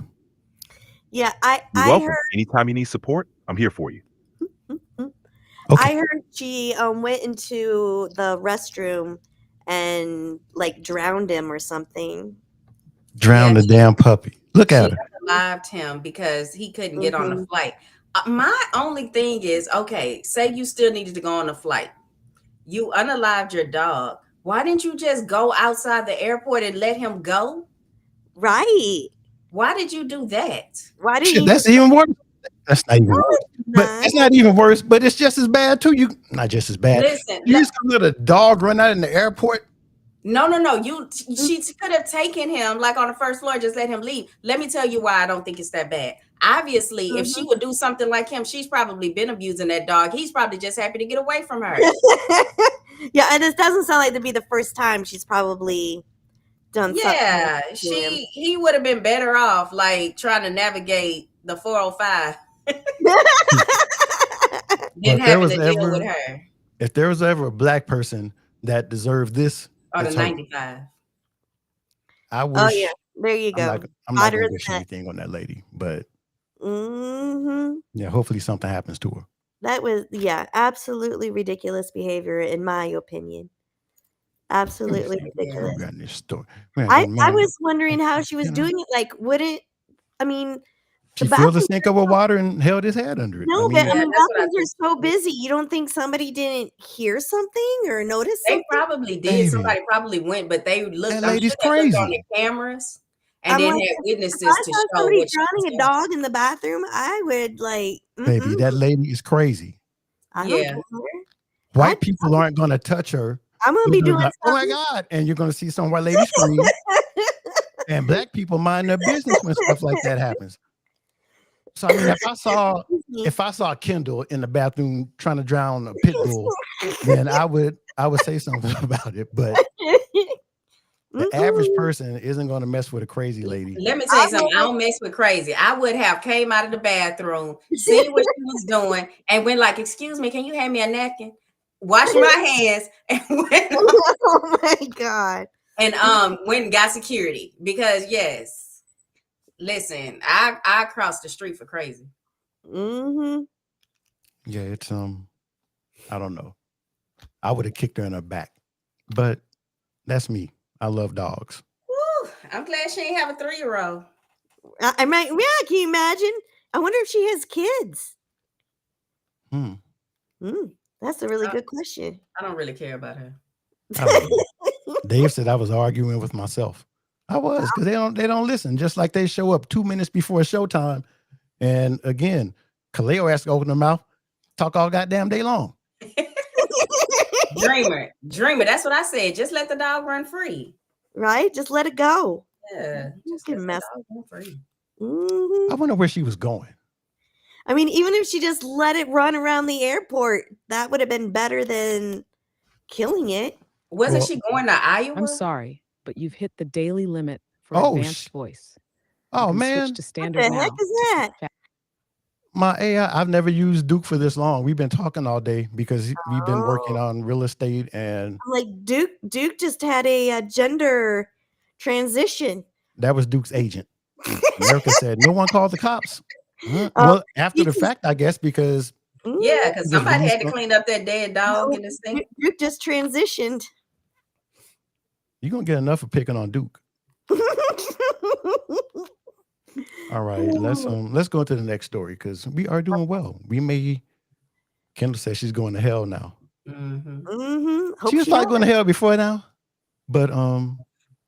Yeah, You're I welcome. heard. Anytime you need support, I'm here for you. I heard she went into the restroom and like drowned him or something. Drown the damn puppy. Look at her. She unalived him because he couldn't get on the flight. My only thing is, okay, say you still needed to go on a flight. You unalived your dog. Why didn't you just go outside the airport and let him go? Right. Why did you do that? Why didn't Shit, you that's just even worse. That's not even no, worse. it's But not. that's not even worse. But it's just as bad too. You not just as bad. Listen, You just let a dog run out in the airport. no. She could have taken him like on the first floor, just let him leave. Let me tell you why I don't think it's that bad. Obviously, if she would do something like him, she's probably been abusing that dog. He's probably just happy to get away from her. Yeah, and this doesn't sound like to be the first time she's probably done Yeah, something to him. he would have been better off like trying to navigate the 405 Well, than having to deal with her. if there was ever a black person that deserved this, Or the it's her. 95. I Oh wish. yeah, there you go. I'm not Hotter gonna than wish that. anything on that lady, but Mm-hmm. yeah, hopefully something happens to her. That was absolutely ridiculous behavior in my opinion. Absolutely ridiculous. We got this story. Man, I man, was wondering how she was you know, doing it. Like, wouldn't I mean the she filled the bathrooms sink up with water and held his head under it. no, I but mean, I mean that's what I bathrooms are so busy. You don't think somebody didn't hear something or notice They something? probably did. baby, Somebody probably went, but they looked. that I'm lady's sure they looked on crazy. the cameras and I'm then like, had if witnesses I to saw show somebody what she was drowning a doing. dog in the bathroom, I would like, Baby, that lady is crazy. I don't Yeah. care. White people aren't gonna touch her. I'm gonna They're be gonna doing be like, oh my something. God. And you're gonna see some white lady scream. And black people mind their business when stuff like that happens. So I mean, if I saw Kendall in the bathroom trying to drown a pit bull, then I would say something about it. But the average person isn't going to mess with a crazy lady. Let me tell you something. I don't mess with crazy. I would have came out of the bathroom, seen what she was doing, and went like, "Excuse me, can you hand me a napkin?" Wash my hands and went Oh my God. and went and got security because yes, listen, I crossed the street for crazy. Mm-hmm. Yeah, it's I don't know. I would have kicked her in her back, but that's me. I love dogs. Woo, I'm glad she ain't have a 3-year-old. I might, yeah, can you imagine? I wonder if she has kids. That's a really good question. I don't really care about her. I don't know. Dave said I was arguing with myself. I was, because they don't listen. Just like they show up 2 minutes before showtime, and again, Kaleo has to open her mouth, talk all goddamn day long. Dreamer. That's what I said. Just let the dog run free. Right? Just let it go. Yeah, just can let mess. the dog run free. Mm-hmm. I wonder where she was going. I mean, even if she just let it run around the airport, that would have been better than killing it. Wasn't she going to Iowa? I'm sorry, but you've hit the daily limit for Oh, advanced voice. You Oh can man, switch to What standard the now. heck is that? my AI. I've never used Duke for this long. We've been talking all day because we've been working on real estate, and I'm like Duke just had a gender transition. that was Duke's agent. America said no one called the cops. Oh, Well, after he the just- fact, I guess, because Yeah, because Just somebody had to released clean up that dead dog in the sink. Duke just transitioned. you're gonna get enough of picking on Duke. All right, let's go into the next story because we are doing well. Kendall says she's going to hell now. Mm-hmm. She was probably going to hell before now, but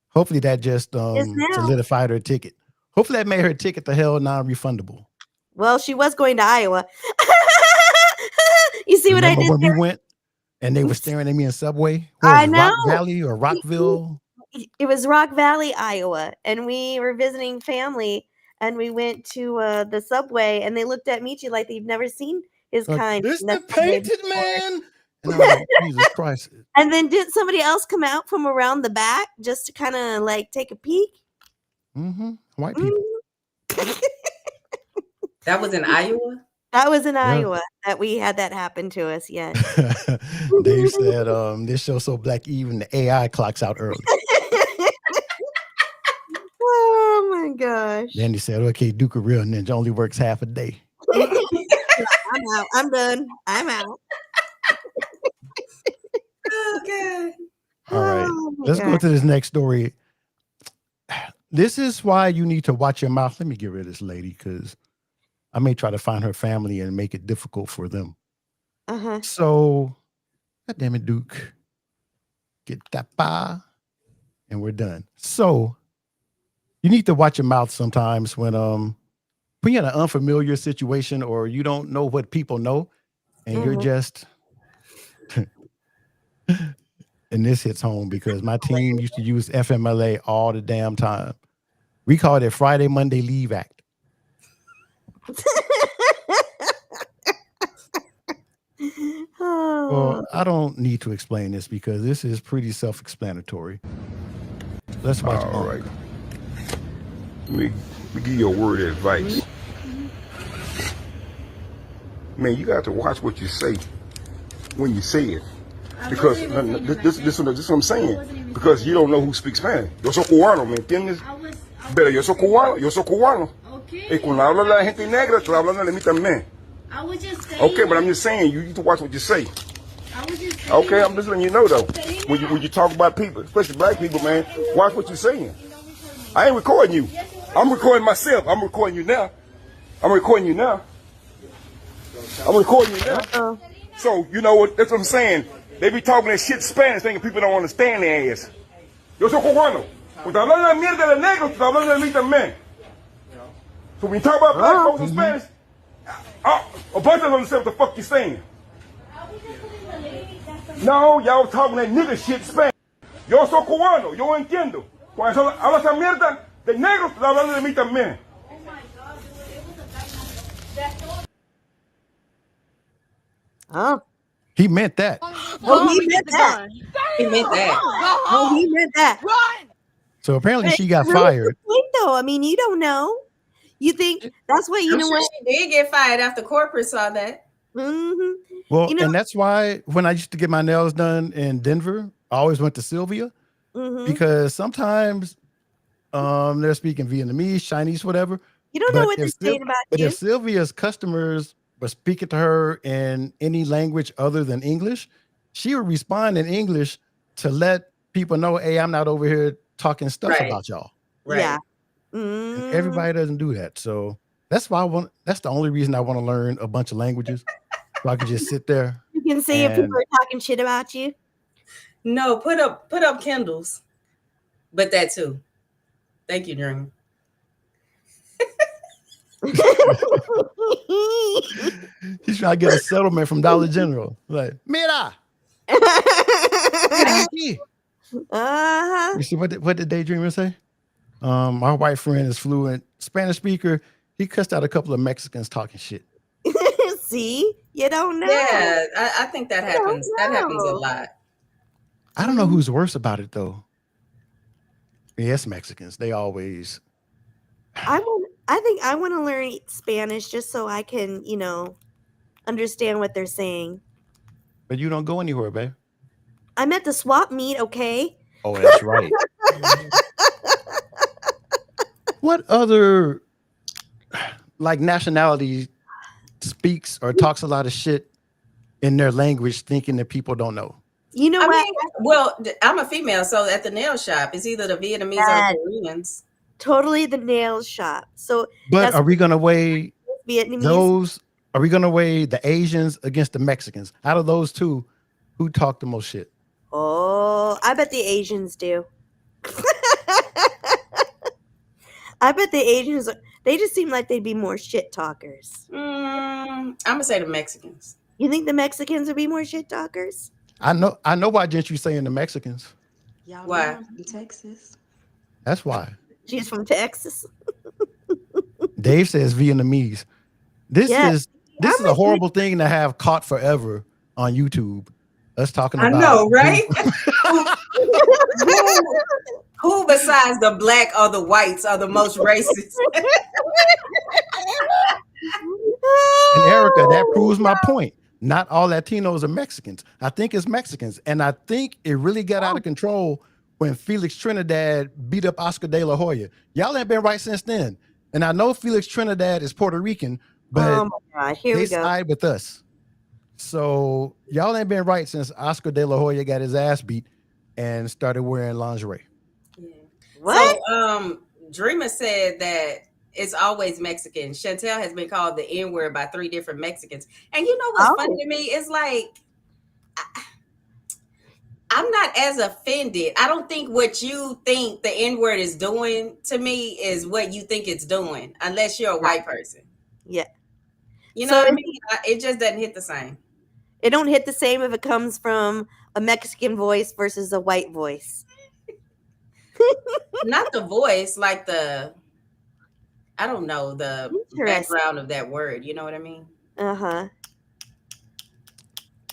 hopefully that just now. solidified her ticket. Hopefully that made her ticket to hell non-refundable. Well, she was going to Iowa. You see what I Remember did when there? we went and they were staring at me in Subway? I Rock know. Valley or Rockville? It was Rock Valley, Iowa, and we were visiting family, and we went to the Subway, and they looked at Michi like they've never seen his Like, kind. it's in the Subway painted before. man. And I was like, Jesus Christ. And then did somebody else come out from around the back just to kind of like take a peek? White people. That was in Iowa? That was in Yeah. Iowa that we had that happen to us. Yes. Dave said, this show's so black, even the AI clocks out early. Oh my gosh. Then he said, okay, Duke a real ninja only works half a day. I'm out. I'm done. I'm out. Oh, God. All right. Oh my Let's go God. to this next story. This is why you need to watch your mouth. Let me get rid of this lady because I may try to find her family and make it difficult for them. Uh-huh. So, God damn it, Duke. Get that pa, and we're done. So, you need to watch your mouth sometimes when you're in an unfamiliar situation or you don't know what people know, and you're just. And this hits home because my team used to use FMLA all the damn time. We called it Friday, Monday Leave Act. Well, I don't need to explain this because this is pretty self-explanatory. Let's watch. All right. Let me give you a word of advice. Man, you got to watch what you say when you say it. Because this is what I'm saying. Because you don't know who speaks Spanish. Yo soy cubano, ¿me entiendes? Pero yo soy cubano. Y cuando habla la gente negra, estoy hablando de mí también. Okay, but I'm just saying, you need to watch what you say. Okay, I'm just letting you know though. When you talk about people, especially black people, man, watch what you're saying. I ain't recording you. I'm recording myself. I'm recording you now. So, you know what? That's what I'm saying. They be talking that shit Spanish, thinking people don't understand their ass. Yo soy cubano. Cuando hablando de mierda de negro, estoy hablando de mí también. So when you talk about black folks in Spanish, a bunch of them understand what the fuck you're saying. No, y'all talking that nigga shit Spanish. Yo soy cubano, yo entiendo. Cuando habla esa mierda de negro, estoy hablando de mí también. Oh. He meant that. Oh, he meant that. He meant that. Oh, he meant that. So apparently she got Really fired. good point, though. I mean, you don't know. You think that's what you I'm know sure what? she did get fired after corporate saw that. Mm-hmm. Well, You know- and that's why when I used to get my nails done in Denver, I always went to Sylvia Mm-hmm. because sometimes they're speaking Vietnamese, Chinese, whatever. You don't know But what they're if saying about But you. if Sylvia's customers were speaking to her in any language other than English, she would respond in English to let people know, hey, I'm not over here talking stuff Right. about y'all. Right. Yeah. And everybody doesn't do that. So that's why that's the only reason I want to learn a bunch of languages. So I can just sit there. You can see if and- people are talking shit about you. No, put up Kindles. But that too. Thank you, Dorene. He's trying to get a settlement from Dollar General. Like, mira. Aquí. Uh-huh. You see what did Daydreamer say? My white friend is fluent Spanish speaker. He cussed out a couple of Mexicans talking shit. See, you don't know. Yeah, I think that happens. That happens a know. lot. I don't know who's worse about it though. Yes, Mexicans. They always. I think I want to learn Spanish just so I can, understand what they're saying. But you don't go anywhere, babe. I'm at the swap meet, okay? Oh, that's right. What other like nationality speaks or talks a lot of shit in their language, thinking that people don't know? You know I what? mean, well, I'm a female, so at the nail shop, it's either the Vietnamese Yes. or the Koreans. Totally the nail shop. So But that's are we gonna weigh Vietnamese. those? Are we gonna weigh the Asians against the Mexicans? Out of those two, who talk the most shit? Oh, I bet the Asians do. I bet the Asians, they just seem like they'd be more shit talkers. I'm gonna say the Mexicans. You think the Mexicans would be more shit talkers? I know why Gentry saying the Mexicans. Y'all Why? know I'm from Texas. That's why. She's from Texas. Dave says Vietnamese. This Yeah. is a horrible thing to have caught forever on YouTube. Us talking I about know, right? Who besides the black or the whites are the most racist? And Erica, that proves my point. Not all Latinos are Mexicans. I think it's Mexicans. And I think it really got out of control when Felix Trinidad beat up Oscar De La Hoya. Y'all ain't been right since then. And I know Felix Trinidad is Puerto Rican, but Oh my God, here they we go. side with us. So y'all ain't been right since Oscar De La Hoya got his ass beat and started wearing lingerie. What? So, Dreamer said that it's always Mexican. Chantel has been called the N-word by 3 different Mexicans. And you know what's funny to me? It's like, I'm not as offended. I don't think what you think the N-word is doing to me is what you think it's doing, unless you're a white person. Yeah. You know what I mean? It just doesn't hit the same. It don't hit the same if it comes from a Mexican voice versus a white voice. Not the voice, like I don't know, the background of that word. You know what I mean? Uh-huh.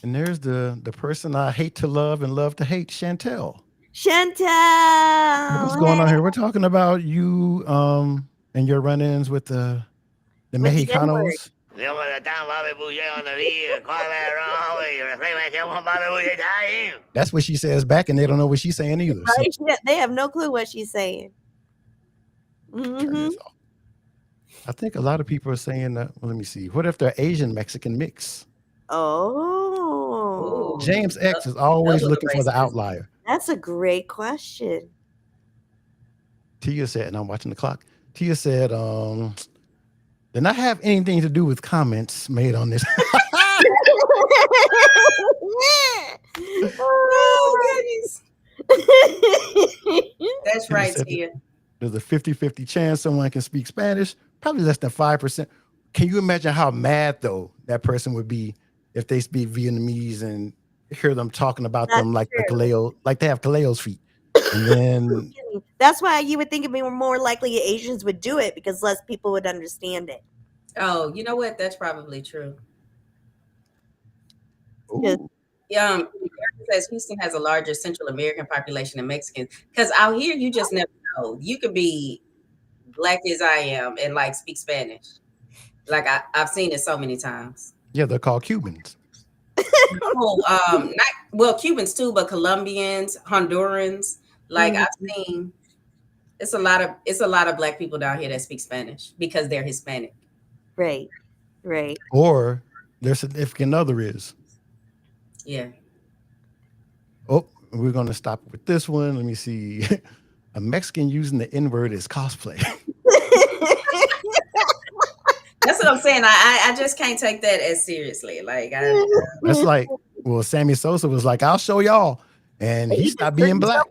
And there's the person I hate to love and love to hate, Chantel. Chantel! What's going on here? We're talking about you and your run-ins with the Mexicanos. That's what she says back, and they don't know what she's saying either. Right? So. They have no clue what she's saying. Mm-hmm. I think a lot of people are saying that. Well, let me see. What if they're Asian Mexican mix? Oh. James X is always looking for the outlier. That's a great question. Tia said, and I'm watching the clock. Tia said, did not have anything to do with comments made on this. Oh, goodness. That's right, Tia. There's a 50-50 chance someone can speak Spanish. Probably less than 5%. Can you imagine how mad, though, that person would be if they speak Vietnamese and hear them talking about them like the Kaleo, like they have Kaleo's feet? And then that's why you would think it'd be more likely Asians would do it, because less people would understand it. Oh, you know what? That's probably true. It says Houston has a larger Central American population than Mexicans. Because out here, you just never know. You could be black as I am and like speak Spanish. Like I've seen it so many times. Yeah, they're called Cubans. Cubans too, but Colombians, Hondurans. Like I've seen, it's a lot of black people down here that speak Spanish because they're Hispanic. Right. Or their significant other is. Yeah. Oh, we're going to stop with this one. Let me see. A Mexican using the N-word is cosplay. That's what I'm saying. I just can't take that as seriously. Like that's like, well, Sammy Sosa was like, I'll show y'all. And he stopped being black.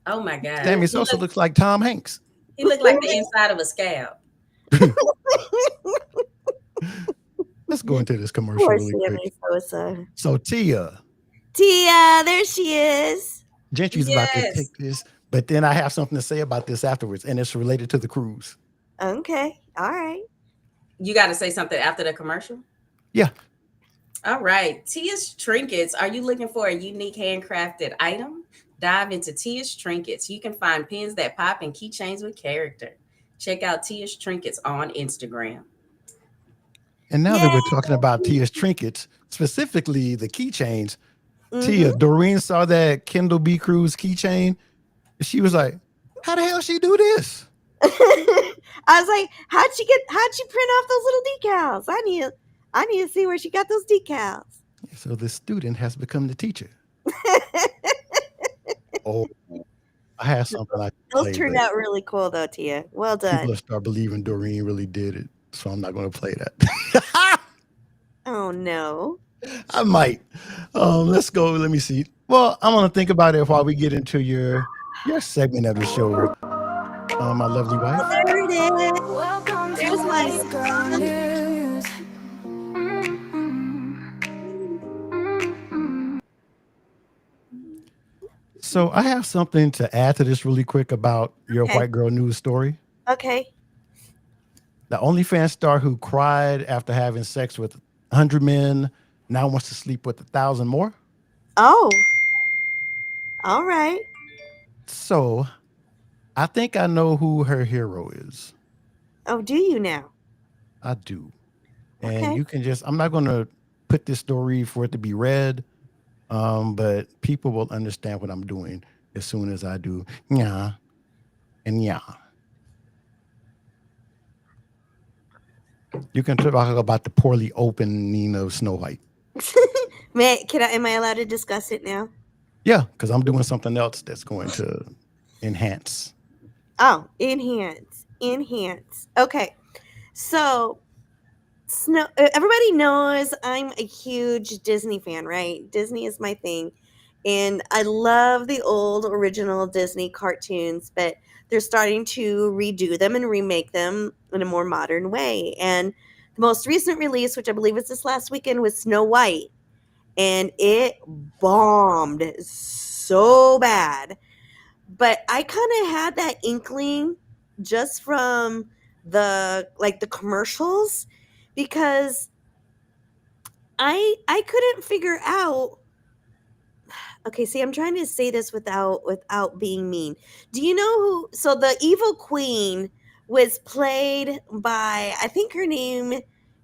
Oh my God. Sammy Sosa looks like Tom Hanks. He looked like the inside of a scab. Let's go into this commercial really quick. So Tia, there she is. Gentry's about to take this, but then I have something to say about this afterwards, and it's related to the cruise. Okay, all right. You got to say something after the commercial? Yeah. All right. Tia's Trinkets. Are you looking for a unique handcrafted item? Dive into Tia's Trinkets. You can find pins that pop and keychains with character. Check out Tia's Trinkets on Instagram. And now that we're talking about Tia's Trinkets, specifically the keychains, Tia, Dorene saw that Kendall B. Cruz keychain. She was like, how the hell she do this? I was like, how'd she print off those little decals? I need to see where she got those decals. So the student has become the teacher. Oh, I have something those turned out really cool though, Tia. Well done. People start believing Dorene really did it, so I'm not going to play that. Oh no. I might. Let's go. Let me see. Well, I'm going to think about it while we get into your segment of the show. My lovely wife. Oh, there it is. Welcome. There's my son. So I have something to add to this really quick about your white girl news story. Okay. The OnlyFans star who cried after having sex with 100 men now wants to sleep with 1,000 more. Oh. All right. So I think I know who her hero is. Oh, do you now? I do. And you can I'm not going to put this story for it to be read, but people will understand what I'm doing as soon as I do. Yeah. And yeah. You can talk about the poorly opening of Snow White. Am I allowed to discuss it now? Yeah, because I'm doing something else that's going to enhance. Oh, enhance. Enhance. Okay. So everybody knows I'm a huge Disney fan, right? Disney is my thing. And I love the old original Disney cartoons, but they're starting to redo them and remake them in a more modern way. And the most recent release, which I believe was this last weekend, was Snow White. And it bombed so bad. But I kind of had that inkling just from the commercials, because I couldn't figure out. Okay, see, I'm trying to say this without being mean. Do you know who? So the evil queen was played by, I think her name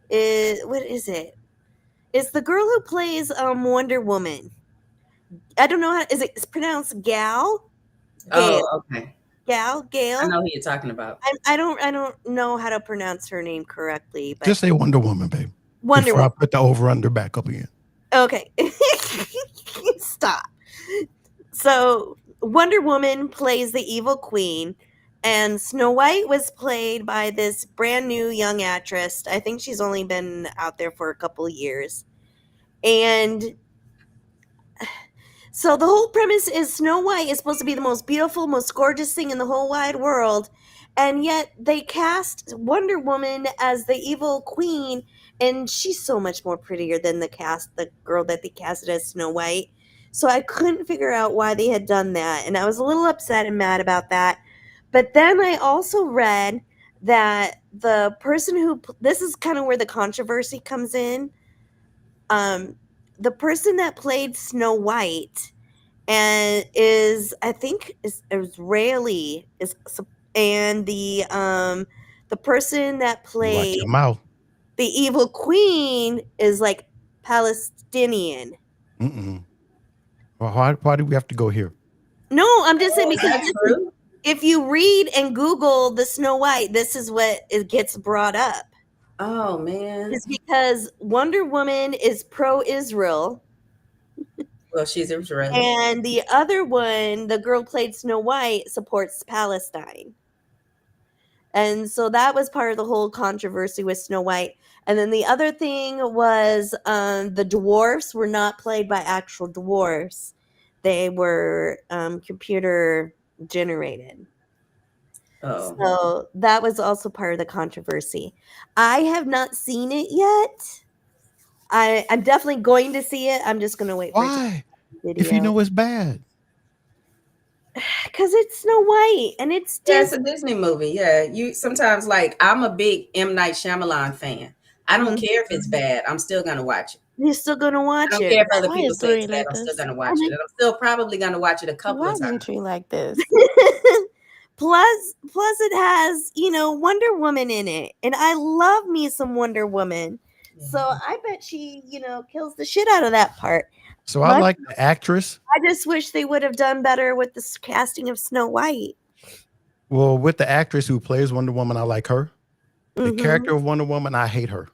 is, what is it? It's the girl who plays Wonder Woman. I don't know how, is it pronounced Gal? Gail. Oh, okay. I Gail. know who you're talking about. I don't know how to pronounce her name correctly, but Just say Wonder Woman, babe. Wonder Before Woman. I put the over under back up again. Okay. Stop. So Wonder Woman plays the evil queen, and Snow White was played by this brand new young actress. I think she's only been out there for a couple of years. And so the whole premise is Snow White is supposed to be the most beautiful, most gorgeous thing in the whole wide world. And yet they cast Wonder Woman as the evil queen, and she's so much more prettier than the girl that they casted as Snow White. So I couldn't figure out why they had done that, and I was a little upset and mad about that. But then I also read that the person who, this is kind of where the controversy comes in. The person that played Snow White and is, I think, is Israeli, and the person that Watch played your mouth. the evil queen is like Palestinian. Mm-mm. Well, why do we have to go here? No, I'm just saying, because That's true. if you read and Google the Snow White, this is what it gets brought up. Oh man. It's because Wonder Woman is pro-Israel, Well, she's Israeli. and the other one, the girl played Snow White, supports Palestine. And so that was part of the whole controversy with Snow White. And then the other thing was the dwarfs were not played by actual dwarfs. They were computer generated. Oh. So that was also part of the controversy. I have not seen it yet. I'm definitely going to see it. I'm just going to wait for it to Why? video. If you know it's bad. Because it's Snow White and it's Yeah, it's Disney. a Disney movie. Yeah, you sometimes, like, I'm a big M. Night Shyamalan fan. I don't care if it's bad. I'm still gonna watch it. You're still going to I watch don't it. care if other Why people is say it's Dorene bad. like I'm still this? gonna watch it, and I'm still probably gonna watch it a couple Why of times. Gentry like this? Plus it has, Wonder Woman in it. And I love me some Wonder Woman. So I bet she, kills the shit out of that part. So I like the actress. I just wish they would have done better with this casting of Snow White. Well, with the actress who plays Wonder Woman, I like her. The Mhm. character of Wonder Woman, I hate her.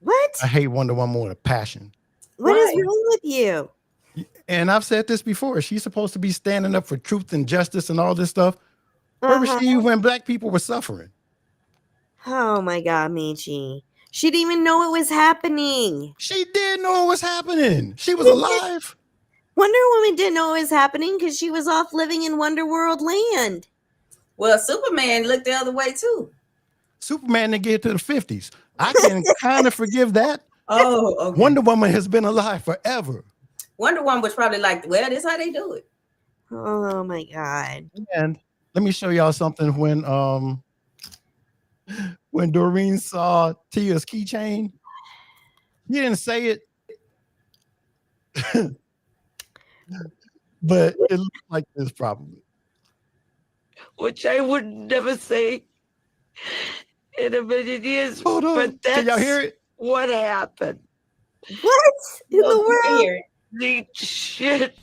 What? I hate Wonder Woman with a passion. What is Why? wrong with you? And I've said this before. She's supposed to be standing up for truth and justice and all this stuff. Where was she when black people were suffering? Oh my God, Michi. She didn't even know it was happening. She did know it was happening. She was alive. Wonder Woman didn't know it was happening because she was off living in Wonderworld land. Well, Superman looked the other way too. Superman didn't get to the 50s. I can kind of forgive that. Oh, okay. Wonder Woman has been alive forever. Wonder Woman was probably like, well, this is how they do it. Oh my God. And let me show y'all something when Dorene saw Tia's keychain. He didn't say it, but it looked like this probably. Which I would never say in a million years. Hold on. But that's Can y'all hear it? what happened. What in Well, the you can world? hear it. The shit,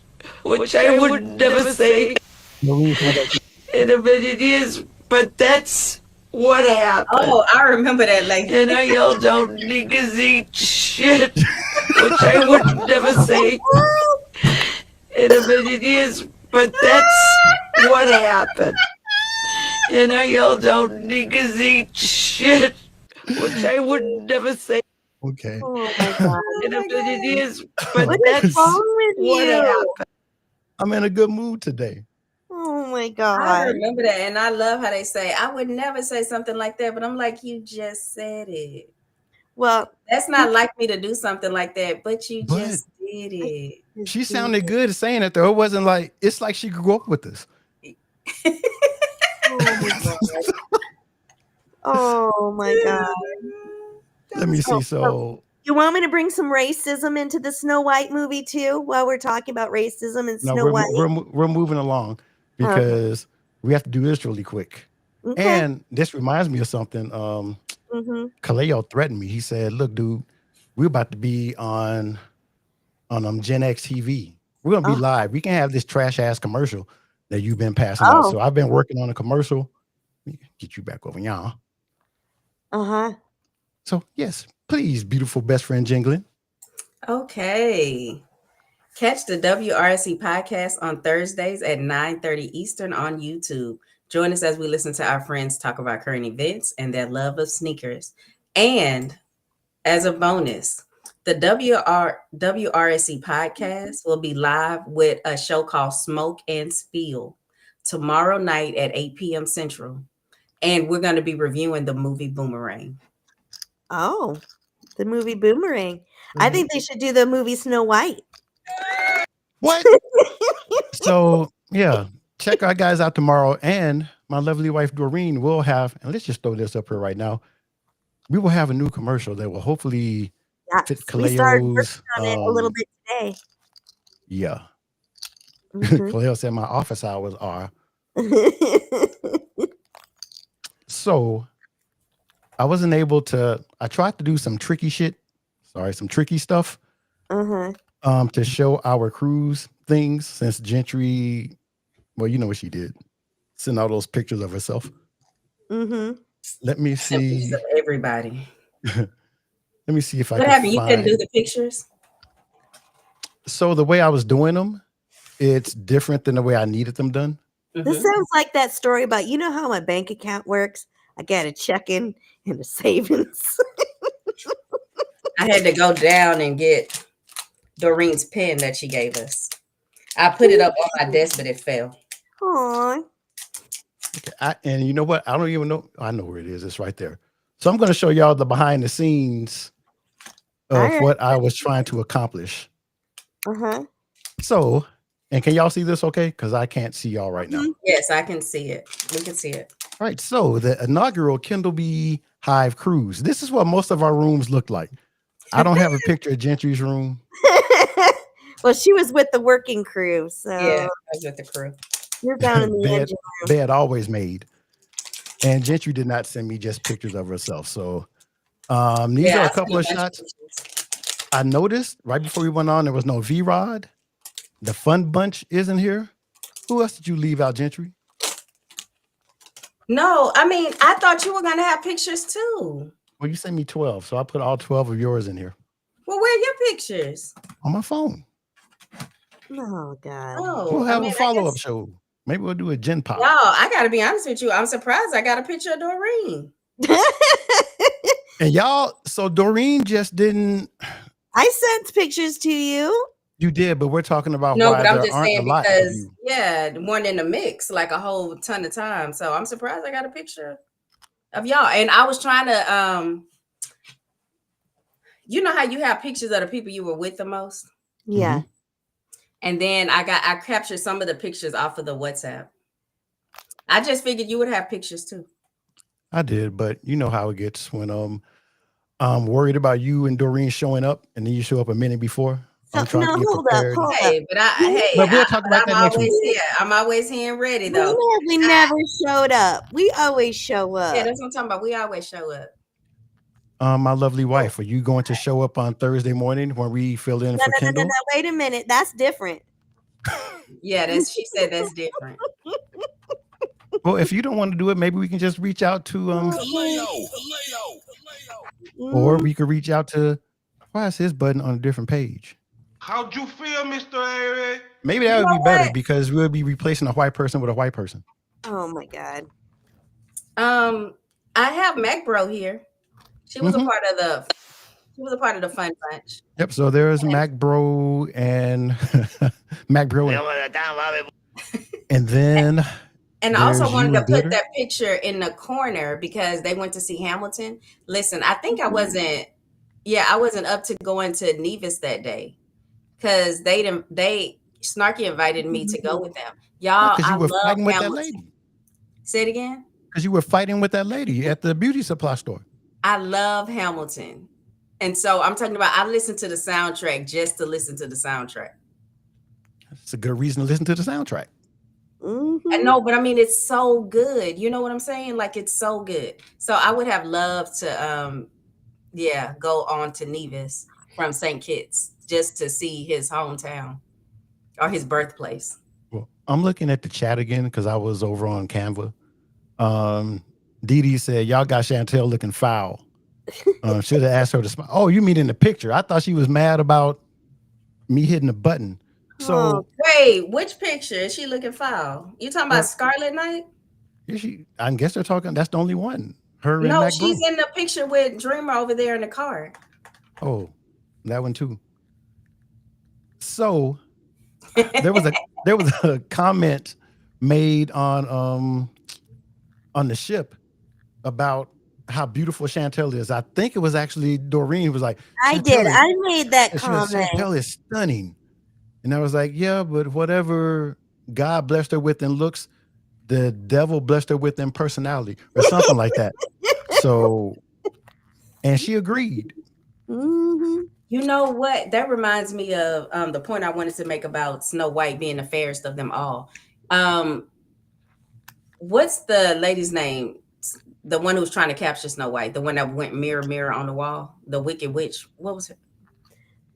which I would never say Dorene saw that. in a million years. But that's what happened. Oh, I remember that lady. And I yelled out, niggas eat shit, which I would never say in a million years. But that's what happened. And I yelled out, niggas eat shit, which I would never say. Okay. Oh my god. And it is, but What that's is wrong with what you? happened. I'm in a good mood today. Oh my I god. remember that, and I love how they say, I would never say something like that, but I'm like, you just said it. Well, That's not like me to do something like that, but you But just did it. she sounded good saying it though. It wasn't like it's like she grew up with us. Oh my god. Oh my god. Let me see. Oh, So you want me to bring some racism into the Snow White movie too while we're talking about racism and no, Snow White? we're moving along because we have to do this really quick. Okay. And this reminds me of something. Mm-hmm. Kaleo threatened me. He said, "Look, dude, we're about to be on Gen X TV. We're gonna be live. We can have this trash ass commercial that you've been passing out." So I've been working on a commercial. Let me get you back over, y'all. Uh-huh. So yes, please, beautiful best friend Jingling. Okay. Catch the WRSC podcast on Thursdays at 9:30 Eastern on YouTube. Join us as we listen to our friends talk about current events and their love of sneakers. And as a bonus, the WRSC podcast will be live with a show called Smoke and Spill tomorrow night at 8 p.m. Central. And we're going to be reviewing the movie Boomerang. Oh, the movie Boomerang. I think they should do the movie Snow White. What? So yeah, check our guys out tomorrow. And my lovely wife Dorene will have, and let's just throw this up here right now. We will have a new commercial that will hopefully fit We started Kaleo's. working on it a little bit today. Yeah. Mhm. Kaleo said my office hours are. So I wasn't able to, I tried to do some tricky shit. Sorry, some tricky stuff. Uh-huh. To show our cruise things since Gentry, well, you know what she did. Send all those pictures of herself. Mm-hmm. Let me Send pictures see. of everybody. Let me see if I What can happened? You couldn't find. do the pictures? So the way I was doing them, it's different than the way I needed them done. This sounds like that story about, you know how my bank account works? I got a checking and a savings. I had to go down and get Dorene's pen that she gave us. I put it up on my desk, but it fell. Aw. Okay, and you know what? I don't even know. I know where it is. It's right there. So I'm going to show y'all the behind the scenes of what I was trying to accomplish. Uh-huh. So, and can y'all see this okay? Because I can't see y'all right now. Yes, I can see it. We can see it. All right. So the inaugural Kindleby Hive cruise. This is what most of our rooms look like. I don't have a picture of Gentry's room. Well, she was with the working crew, so Yeah, I was with the crew. you're down in the engine room. Bed always made. And Gentry did not send me just pictures of herself. So these are a couple of shots. I noticed right before we went on, there was no V-Rod. The Fun Bunch isn't here. Who else did you leave out, Gentry? No, I mean, I thought you were going to have pictures too. Well, you sent me 12, so I put all 12 of yours in here. Well, where are your pictures? On my phone. Oh, God. Oh, We'll have a follow-up show. Maybe we'll do a Gen Pop. No, I got to be honest with you. I'm surprised I got a picture of Dorene. And y'all, so Dorene just didn't. I sent pictures to you. You did, but we're talking about No, why but I'm there just aren't a saying lot of because, you. yeah, one in the mix like a whole ton of times. So I'm surprised I got a picture of y'all. And I was trying to, you know how you have pictures of the people you were with the most? Yeah. Mm-hmm. And then I captured some of the pictures off of the WhatsApp. I just figured you would have pictures too. I did, but you know how it gets when I'm worried about you and Doreen showing up, and then you show up a minute before. I'm trying to get prepared. Hey, but we'll talk about that next week. I'm always here and ready though. We never showed up. We always show up. Yeah, that's what I'm talking about. We always show up. My lovely wife, are you going to show up on Thursday morning when we fill in for Kindle? No, wait a minute. That's different. Yeah, she said that's different. Well, if you don't want to do it, maybe we can just reach out to or we could reach out to, why is his button on a different page? How'd you feel, Mr. Eric? Maybe that would be better because we'll be replacing a white person with a white person. Oh my God. I have Mac Bro here. She was a Mhm. part of the. She was a part of the Fun Bunch. Yep. So there's Mac Bro and Mac Bro, and then And I also there's wanted you to and put Glitter. that picture in the corner because they went to see Hamilton. Listen, I think I wasn't. Yeah, I wasn't up to going to Nevis that day because they Snarky invited me to go with them. Y'all, Because I you were love fighting with that Hamilton. lady. Say it again. Because you were fighting with that lady at the beauty supply store. I love Hamilton. And so I'm talking about I listened to the soundtrack just to listen to the soundtrack. It's a good reason to listen to the soundtrack. I know, but I mean it's so good. You know what I'm saying? Like it's so good. So I would have loved to go on to Nevis from St. Kitts just to see his hometown or his birthplace. Well, I'm looking at the chat again because I was over on Canva. Dee Dee said, y'all got Chantel looking foul. Should have asked her to smile. Oh, you mean in the picture? I thought she was mad about me hitting the button. So wait, which picture is she looking foul? You talking about Scarlet Knight? Is she? I guess they're talking. That's the only one. Her and No, Mac she's Bro. in the picture with Dreamer over there in the car. Oh, that one too. So there was a comment made on the ship about how beautiful Chantel is. I think it was actually Dorene who was like, I did. I made that she was, comment. Chantel is stunning. And I was like, yeah, but whatever God blessed her with in looks, the devil blessed her with in personality or something like that. So, and she agreed. Mm-hmm. You know what? That reminds me of the point I wanted to make about Snow White being the fairest of them all. What's the lady's name? The one who was trying to capture Snow White, the one that went mirror, mirror on the wall, the Wicked Witch. What was her?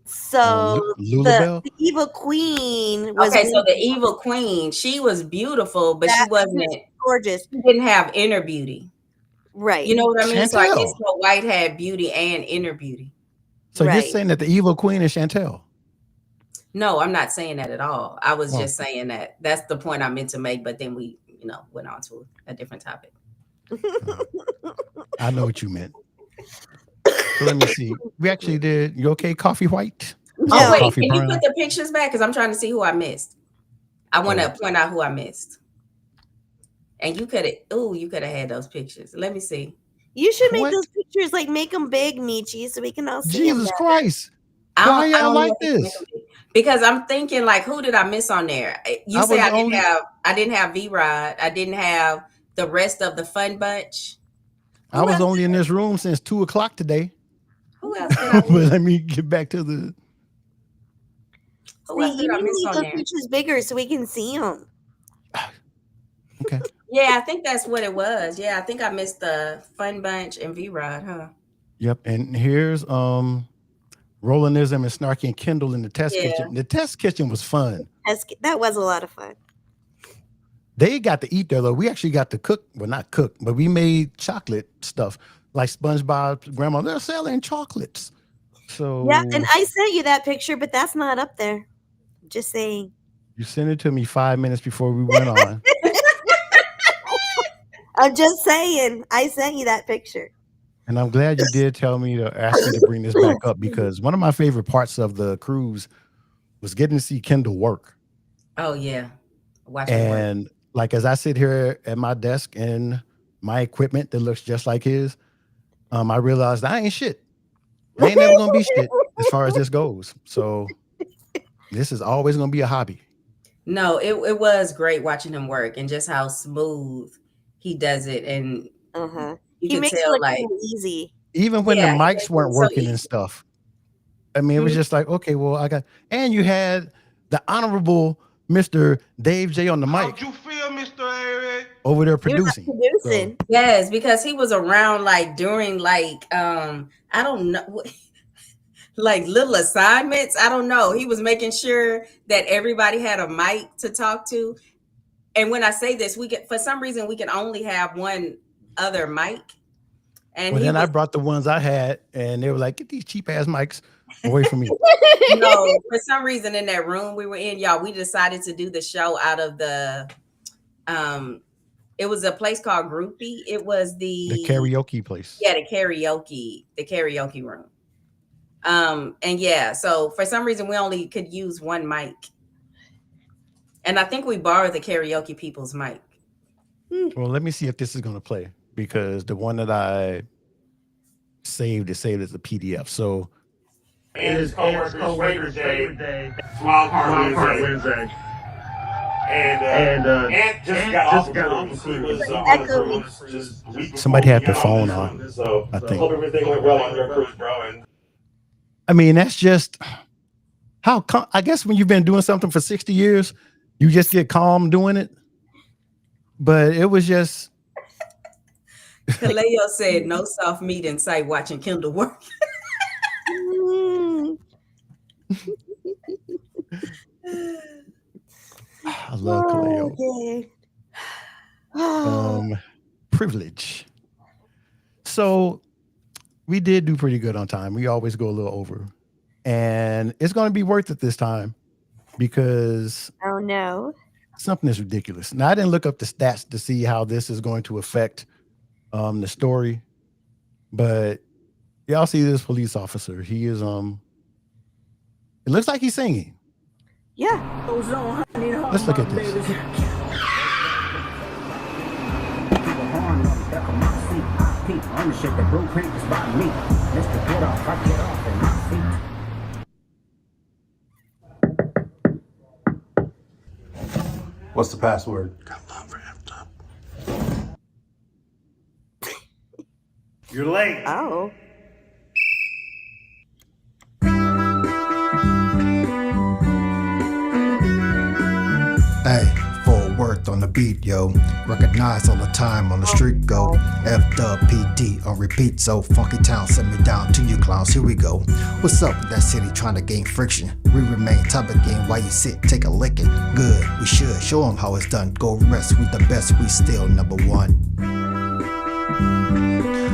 So the evil queen was okay. So the evil queen, she was beautiful, but she wasn't gorgeous. She didn't have inner beauty, right? You know what I mean? Chantel. So I guess Snow White had beauty and inner beauty. So you're saying that the evil queen is Chantel? No, I'm not saying that at all. I was just saying that that's the point I meant to make, but then we, went on to a different topic. I know what you meant. So let me see. We actually did. You okay, Coffee White? Oh wait, can you put the pictures back? Because I'm trying to see who I missed. I want to point out who I missed. And you could have had those pictures. Let me see. You should make those pictures, like make them big, Michi, so we can all see them. Jesus Christ! Why y'all like this? Because I'm thinking, like, who did I miss on there? You say I didn't have V-Rod. I didn't have the rest of the Fun Bunch. I was only in this room since 2:00 today. Who else did I miss? But let me get back to the. Who else did I miss make on those there? pictures bigger so we can see them. Okay. Yeah, I think that's what it was. Yeah, I think I missed the Fun Bunch and V-Rod, huh? Yep. And here's Rolanism and Snarky and Kendall in the test kitchen. The test kitchen was fun. That was a lot of fun. They got to eat there though. We actually got to cook. Well, not cook, but we made chocolate stuff like SpongeBob's grandma. They're selling chocolates. So yeah, and I sent you that picture, but that's not up there. Just saying. You sent it to me 5 minutes before we went on. I'm just saying. I sent you that picture. And I'm glad you did tell me to ask me to bring this back up because one of my favorite parts of the cruise was getting to see Kendall work. Oh yeah. And like as I sit here at my desk and my equipment that looks just like his, I realized I ain't shit. I ain't never gonna be shit as far as this goes. So this is always gonna be a hobby. No, it was great watching him work and just how smooth he does it, and you can tell it like easy. Even when the mics weren't working and stuff. I mean, it was just like, okay, well, and you had the honorable Mr. Dave J on the mic. How'd you feel, Mr. Eric? Over there producing. So. Yes, because he was around like during like I don't know, like little assignments. I don't know. He was making sure that everybody had a mic to talk to. And when I say this, for some reason we can only have one other mic. And I brought the ones I had, and they were like, "Get these cheap ass mics away from me." No, for some reason in that room we were in, y'all, we decided to do the show out of the It was a place called Groupie. It was The karaoke place. Yeah, the karaoke room. And yeah, so for some reason we only could use one mic. And I think we borrowed the karaoke people's mic. Well, let me see if this is going to play, because the one that I saved is saved as a PDF. So And his co-worker's favorite day, Wild Card Wednesday. And Ant just got off the cruise. He was on the cruise just a week somebody had their before phone we got on. So I think. hope everything went well on your cruise, bro. And I mean, that's just how I guess when you've been doing something for 60 years, you just get calm doing it. But it was just. Kaleo said no soft meat in sight watching Kendall work. I love Kaleo. Okay. Privilege. So we did do pretty good on time. We always go a little over. And it's going to be worth it this time, because Oh no. something is ridiculous. Now, I didn't look up the stats to see how this is going to affect the story, but y'all see this police officer. He is it looks like he's singing. Yeah. Let's look at this. What's the password? got love for F.A.W.N. You're late. Oh. Hey, full worth on the beat, yo. Recognize all the time on the street, go. F.W.P.D. on repeat, so Funky Town send me down to you clowns, here we go. What's up with that city trying to gain friction? We remain top of the game while you sit, take a licking. Good, we should show them how it's done. Go rest, we the best, we still number one.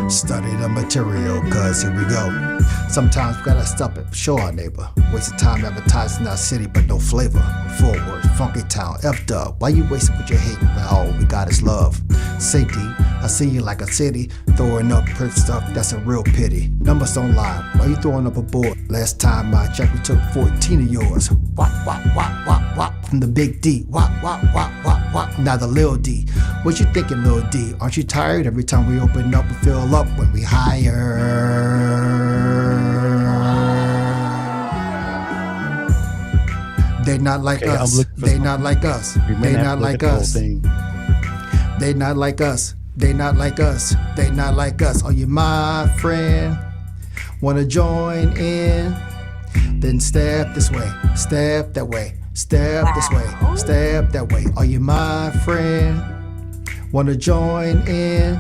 Study the material, cause here we go. Sometimes we gotta stop it, show our neighbor. Wasting time advertising our city, but no flavor. Forward, Funky Town, F-Dub. Why you wasting with your hate when all we got is love? Say D, I see you like a city. Throwing up pretty stuff, that's a real pity. Numbers don't lie, why you throwing up a board? Last time I checked, we took 14 of yours. Wop, wop, wop, wop, wop. From the big D, wop, wop, wop, wop, wop. Now the Lil D. What you thinking, Lil D? Aren't you tired? Every time we open up, we fill up when we hire. They not like Okay, I'm us. looking for They something. not like us. We may They have not to look at like the whole us. thing. They not like us. They not like us. They not like us. Are you my friend? Wanna join in? Then step this way, step that way, step this way, step that way. Are you my friend? Wanna join in?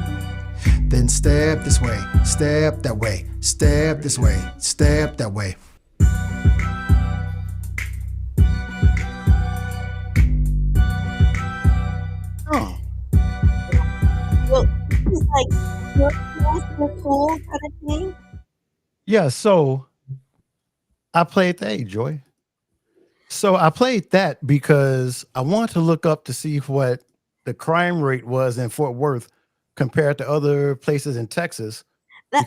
Then step this way, step that way, step this way, step that way. Oh, Well, it's like the cool kind of thing. yeah. So I played that. Hey, Joy. So I played that because I wanted to look up to see what the crime rate was in Fort Worth compared to other places in Texas. I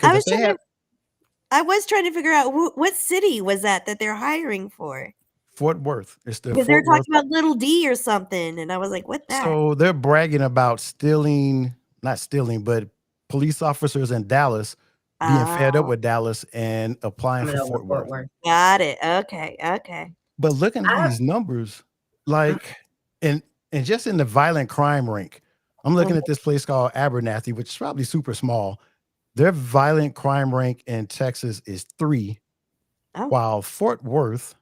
was trying to figure out what city was that they're hiring for. Fort Worth. It's the Because they were Fort Worth. talking about Little D or something, and I was like, "What that?" So they're bragging about not stealing, but police officers in Dallas being fed up with Dallas and applying for Fort Worth. Got it. Okay. But looking at these numbers, like, and just in the violent crime rank, I'm looking at this place called Abernathy, which is probably super small. Their violent crime rank in Texas is 3, while Fort Worth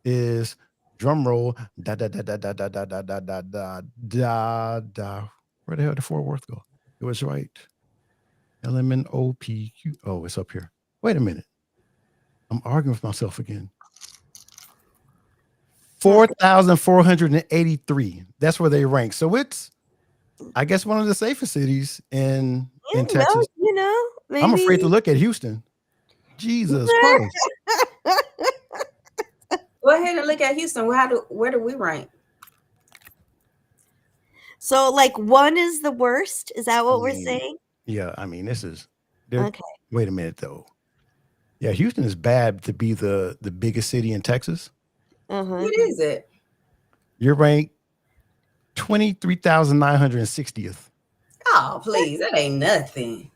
is, drum roll, da da da da da da da da da da da da da. Where the hell did Fort Worth go? It was right. LMNOPQ. Oh, it's up here. Wait a minute. I'm arguing with myself again. 4,483. That's where they rank. So it's, I guess, one of the safest cities in Texas. Maybe. I'm afraid to look at Houston. Jesus Christ. Go ahead and look at Houston. Where do we rank? So, like, 1 is the worst? Is that what we're mean, saying? Yeah, I mean, this is. Okay. Wait a minute though. Yeah, Houston is bad to be the biggest city in Texas. Uh-huh. What is it? You're ranked 23,960th. Oh, please, that ain't nothing.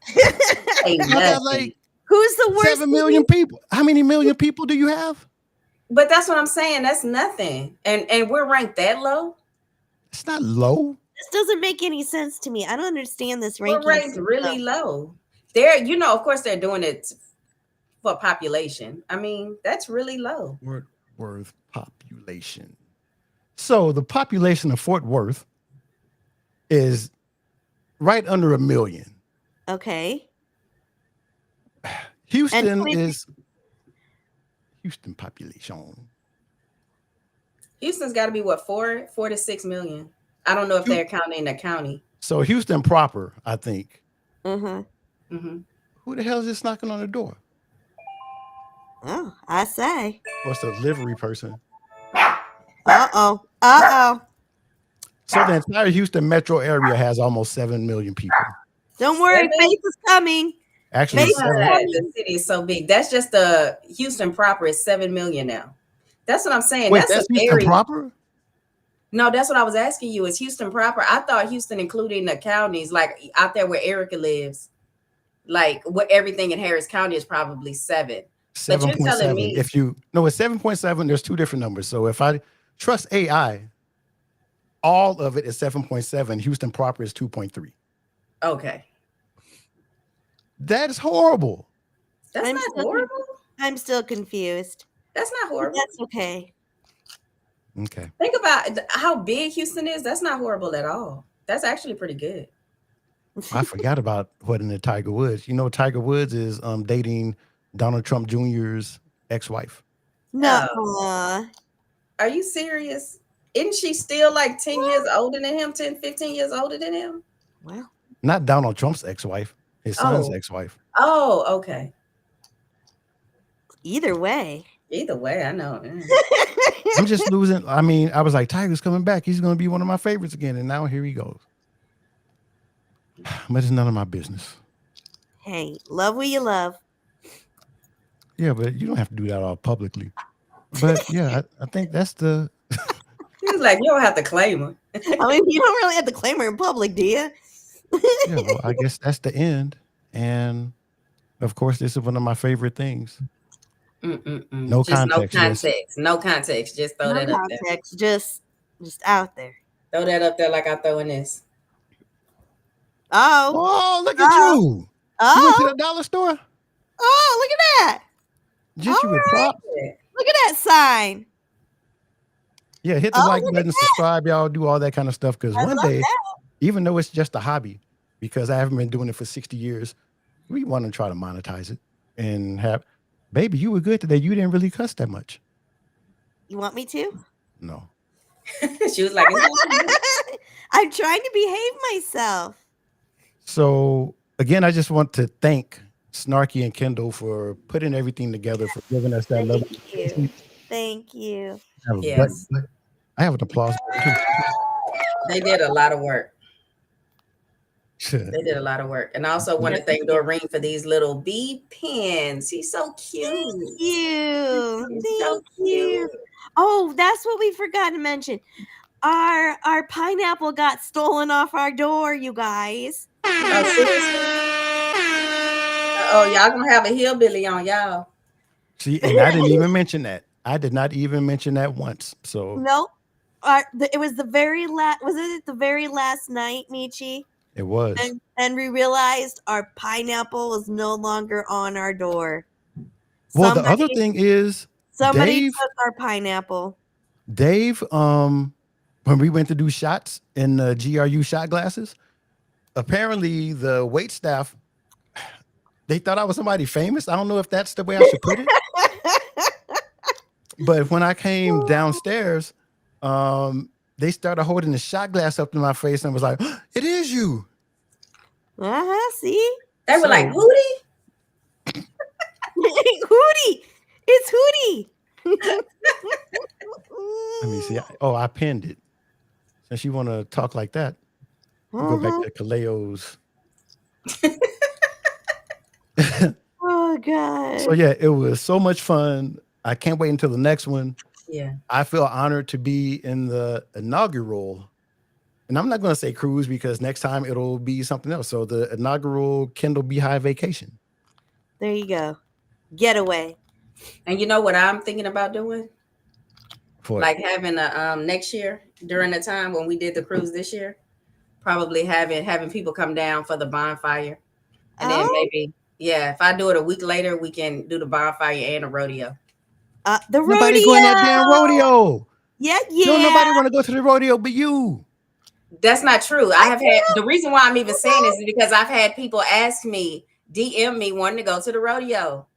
Ain't You got nothing. like Who's the worst? 7 million people. How many million people do you have? But that's what I'm saying. That's nothing. And we're ranked that low. It's not low. This doesn't make any sense to me. I don't understand this We're ranking. ranked really low. They're, of course, they're doing it for population. I mean, that's really low. Fort Worth population. So the population of Fort Worth is right under 1 million. Okay. Houston is Houston population. Houston's got to be what, 4 to 6 million. I don't know if they're counting the county. So Houston proper, I think. Uh-huh. Mm-hmm. Who the hell is this knocking on the door? Oh, I say. What's the livery person? Uh-oh. Uh-oh. So the entire Houston metro area has almost 7 million people. Don't worry, Faith is coming. Actually, the city is so big. That's just the Houston proper is 7 million now. That's what I'm saying. Wait, that's Houston proper? No, that's what I was asking you. Is Houston proper? I thought Houston, including the counties, like out there where Erica lives, like what everything in Harris County is probably 7. 7.7. If you no, it's 7.7. There's 2 different numbers. So if I trust AI, all of it is 7.7. Houston proper is 2.3. Okay. That is horrible. That's not horrible. I'm still confused. That's not horrible. That's okay. Okay. Think about how big Houston is. That's not horrible at all. That's actually pretty good. I forgot about what in the Tiger Woods. Tiger Woods is dating Donald Trump Jr.'s ex-wife. No. Are you serious? Isn't she still like 10 years older than him? 10, 15 years older than him? Wow. Not Donald Trump's ex-wife, his son's ex-wife. Oh, okay. Either way, I know. I'm just losing. I mean, I was like, Tiger's coming back. He's going to be one of my favorites again. And now here he goes. But it's none of my business. Hey, love what you love. Yeah, but you don't have to do that all publicly. But yeah, I think that's the. He's like, you don't have to claim her. I mean, you don't really have to claim her in public, do you? Yeah, well, I guess that's the end. And of course, this is one of my favorite things. No context. No context. Just throw that up there. Just out there. Throw that up there like I throw in this. Oh, look at you. You went to the dollar store? Oh, look at that. Just you with props. Look at that sign. Yeah, hit the like button, subscribe, y'all, do all that kind of stuff. Because one day, even though it's just a hobby, because I haven't been doing it for 60 years, we want to try to monetize it and have. Baby, you were good today. You didn't really cuss that much. You want me to? No. She was like, I'm trying to behave myself. So again, I just want to thank Snarky and Kendall for putting everything together, for giving us that love. Thank you. Yes. I have an applause. They did a lot of work. They did a lot of work. And I also want to thank Dorene for these little bee pins. He's so cute. Thank you. Thank you. Oh, that's what we forgot to mention. Our pineapple got stolen off our door, you guys. Oh, seriously? Oh, y'all gonna have a hillbilly on y'all. See, and I didn't even mention that. I did not even mention that once. So nope. It was the very last. Was it the very last night, Michi? It was. And we realized our pineapple was no longer on our door. Well, the other thing is somebody took our pineapple. Dave, when we went to do shots in the GRU shot glasses, apparently the wait staff, they thought I was somebody famous. I don't know if that's the way I should put it. But when I came downstairs, they started holding the shot glass up to my face and was like, "It is you." See? They were like, Hootie? Hootie! It's Hootie! Let me see. I pinned it. Since you want to talk like that. Go back to Kaleo's. Oh God. So yeah, it was so much fun. I can't wait until the next one. Yeah. I feel honored to be in the inaugural, and I'm not going to say cruise because next time it'll be something else. So the inaugural Kindle Beehive vacation. There you go. Getaway. And you know what I'm thinking about doing? For Like having a next year during the time when we did the cruise this year, probably having people come down for the bonfire. And then maybe, yeah, if I do it a week later, we can do the bonfire and the rodeo. The rodeo. Nobody's going to that damn rodeo. Yeah. No, nobody want to go to the rodeo but you. That's not true. I have had, the reason why I'm even saying this is because I've had people ask me, DM me wanting to go to the rodeo.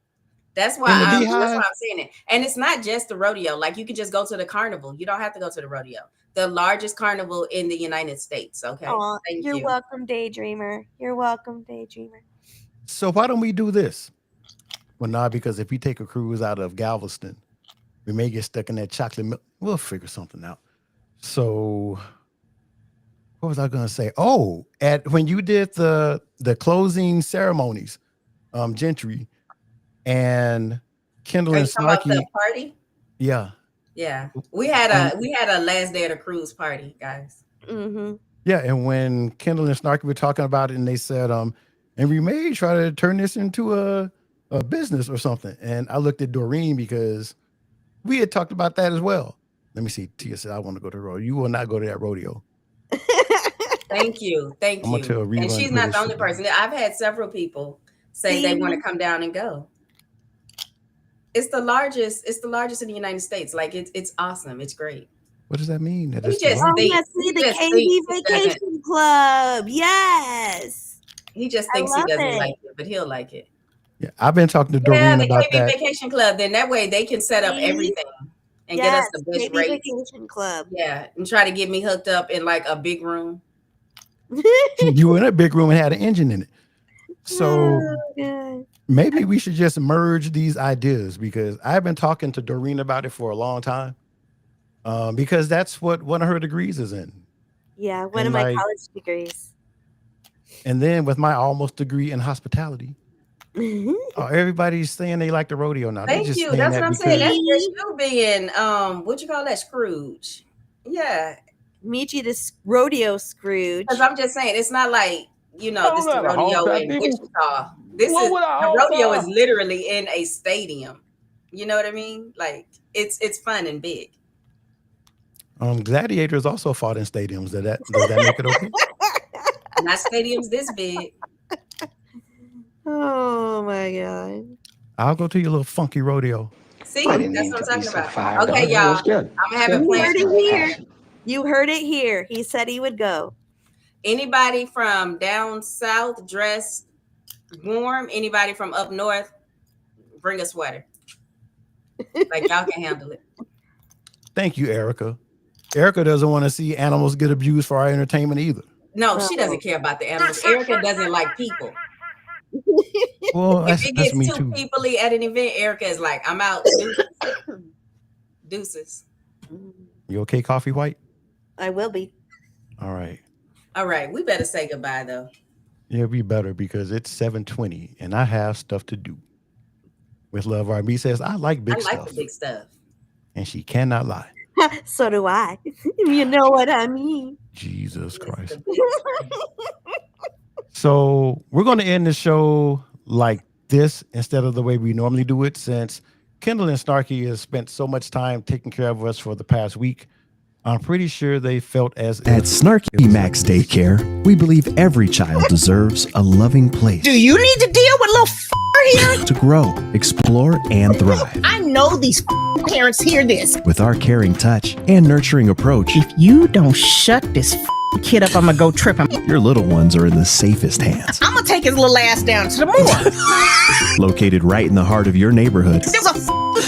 That's why I'm saying it. And it's not just the rodeo. Like you can just go to the carnival. You don't have to go to the rodeo. The largest carnival in the United States. Okay. Thank you. You're welcome, Daydreamer. You're welcome, Daydreamer. So why don't we do this? Well, not because if we take a cruise out of Galveston, we may get stuck in that chocolate milk. We'll figure something out. So what was I going to say? Oh, when you did the closing ceremonies, Gentry and Kendall and Snarky. The party? Yeah. Yeah. We had a last day of the cruise party, guys. Mm-hmm. Yeah, and when Kendall and Snarky were talking about it, and they said, and we may try to turn this into a business or something. And I looked at Dorene because we had talked about that as well. Let me see. Tia said, I want to go to the rodeo. You will not go to that rodeo. Thank you. Thank you. And she's not the only person. I've had several people say they want to come down and go. It's the largest in the United States. Like it's awesome. It's great. What does that mean? That the KB Vacation Club. Yes. He just thinks he doesn't like it, but he'll like it. Yeah, I've been talking to Dorene about that. KB Vacation Club. Then that way they can set up everything and get us the best rates. Vacation Club. Yeah, and try to get me hooked up in like a big room. You were in a big room and had an engine in it. So maybe we should just merge these ideas because I've been talking to Dorene about it for a long time. Because that's what one of her degrees is in. Yeah, one of my college degrees. And then with my almost degree in hospitality. Everybody's saying they like the rodeo now. Thank you. That's what I'm saying. That's just you being what you call that, Scrooge. Yeah. Meet you this rodeo Scrooge. Because I'm just saying it's not like, this is the rodeo in Wichita. The rodeo is literally in a stadium. You know what I mean? Like it's fun and big. Gladiators also fought in stadiums. Does that make it okay? Not stadiums this big. Oh my God. I'll go to your little funky rodeo. See, that's what I'm talking about. Okay, y'all. I'm gonna have it planned. You heard it here. He said he would go. Anybody from down south dress warm? Anybody from up north, bring a sweater. Like y'all can handle it. Thank you, Erica. Erica doesn't want to see animals get abused for our entertainment either. No, she doesn't care about the animals. Erica doesn't like people. Well, if it gets too peoply at an event, Erica is like, I'm out. Deuces. You okay, Coffee White? I will be. All right. All right. We better say goodbye, though. Yeah, we better because it's 7:20 and I have stuff to do. With Love RB says, I like big stuff. I like the big stuff. And she cannot lie. So do I. You know what I mean. Jesus Christ. So we're going to end the show like this instead of the way we normally do it, since Kendall and Snarky has spent so much time taking care of us for the past week. I'm pretty sure they felt as at Snarky Max Daycare, we believe every child deserves a loving place. Do you need to deal with little here? To grow, explore, and thrive. I know these parents hear this. With our caring touch and nurturing approach, if you don't shut this kid up, I'm gonna go trip him. Your little ones are in the safest hands. I'm gonna take his little ass down to the moor. Located right in the heart of your neighborhood. There's a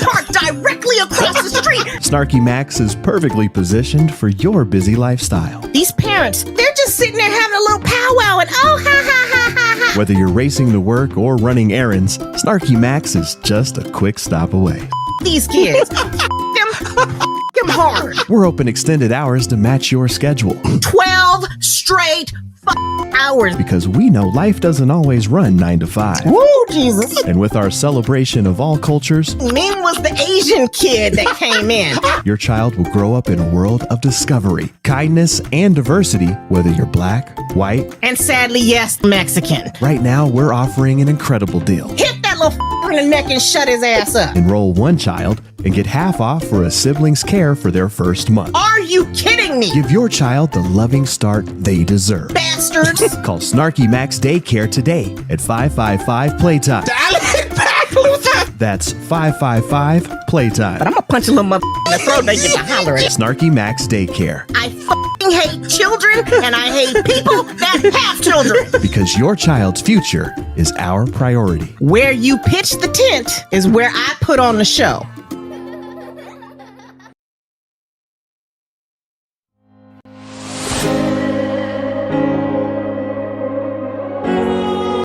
park directly across the street. Snarky Max is perfectly positioned for your busy lifestyle. These parents, they're just sitting there having a little powwow and oh, ha, ha, ha, ha, ha. Whether you're racing to work or running errands, Snarky Max is just a quick stop away. These kids, them hard. We're open extended hours to match your schedule. 12 straight hours. Because we know life doesn't always run 9 to 5. Woo, Jesus. And with our celebration of all cultures, Ming was the Asian kid that came in. your child will grow up in a world of discovery, kindness, and diversity, whether you're black, white. And sadly, yes, Mexican. Right now, we're offering an incredible deal. Hit that little in the neck and shut his ass up. Enroll one child and get half off for a sibling's care for their first month. Are you kidding me? Give your child the loving start they deserve. Bastards. Call Snarky Max Daycare today at 555 Playtime. Dial it back, Luther. That's 555 Playtime. But I'm gonna punch a little mother in the throat and they get to holler at. Snarky Max Daycare. I f***ing hate children and I hate people that have children. Because your child's future is our priority. Where you pitch the tent is where I put on the show.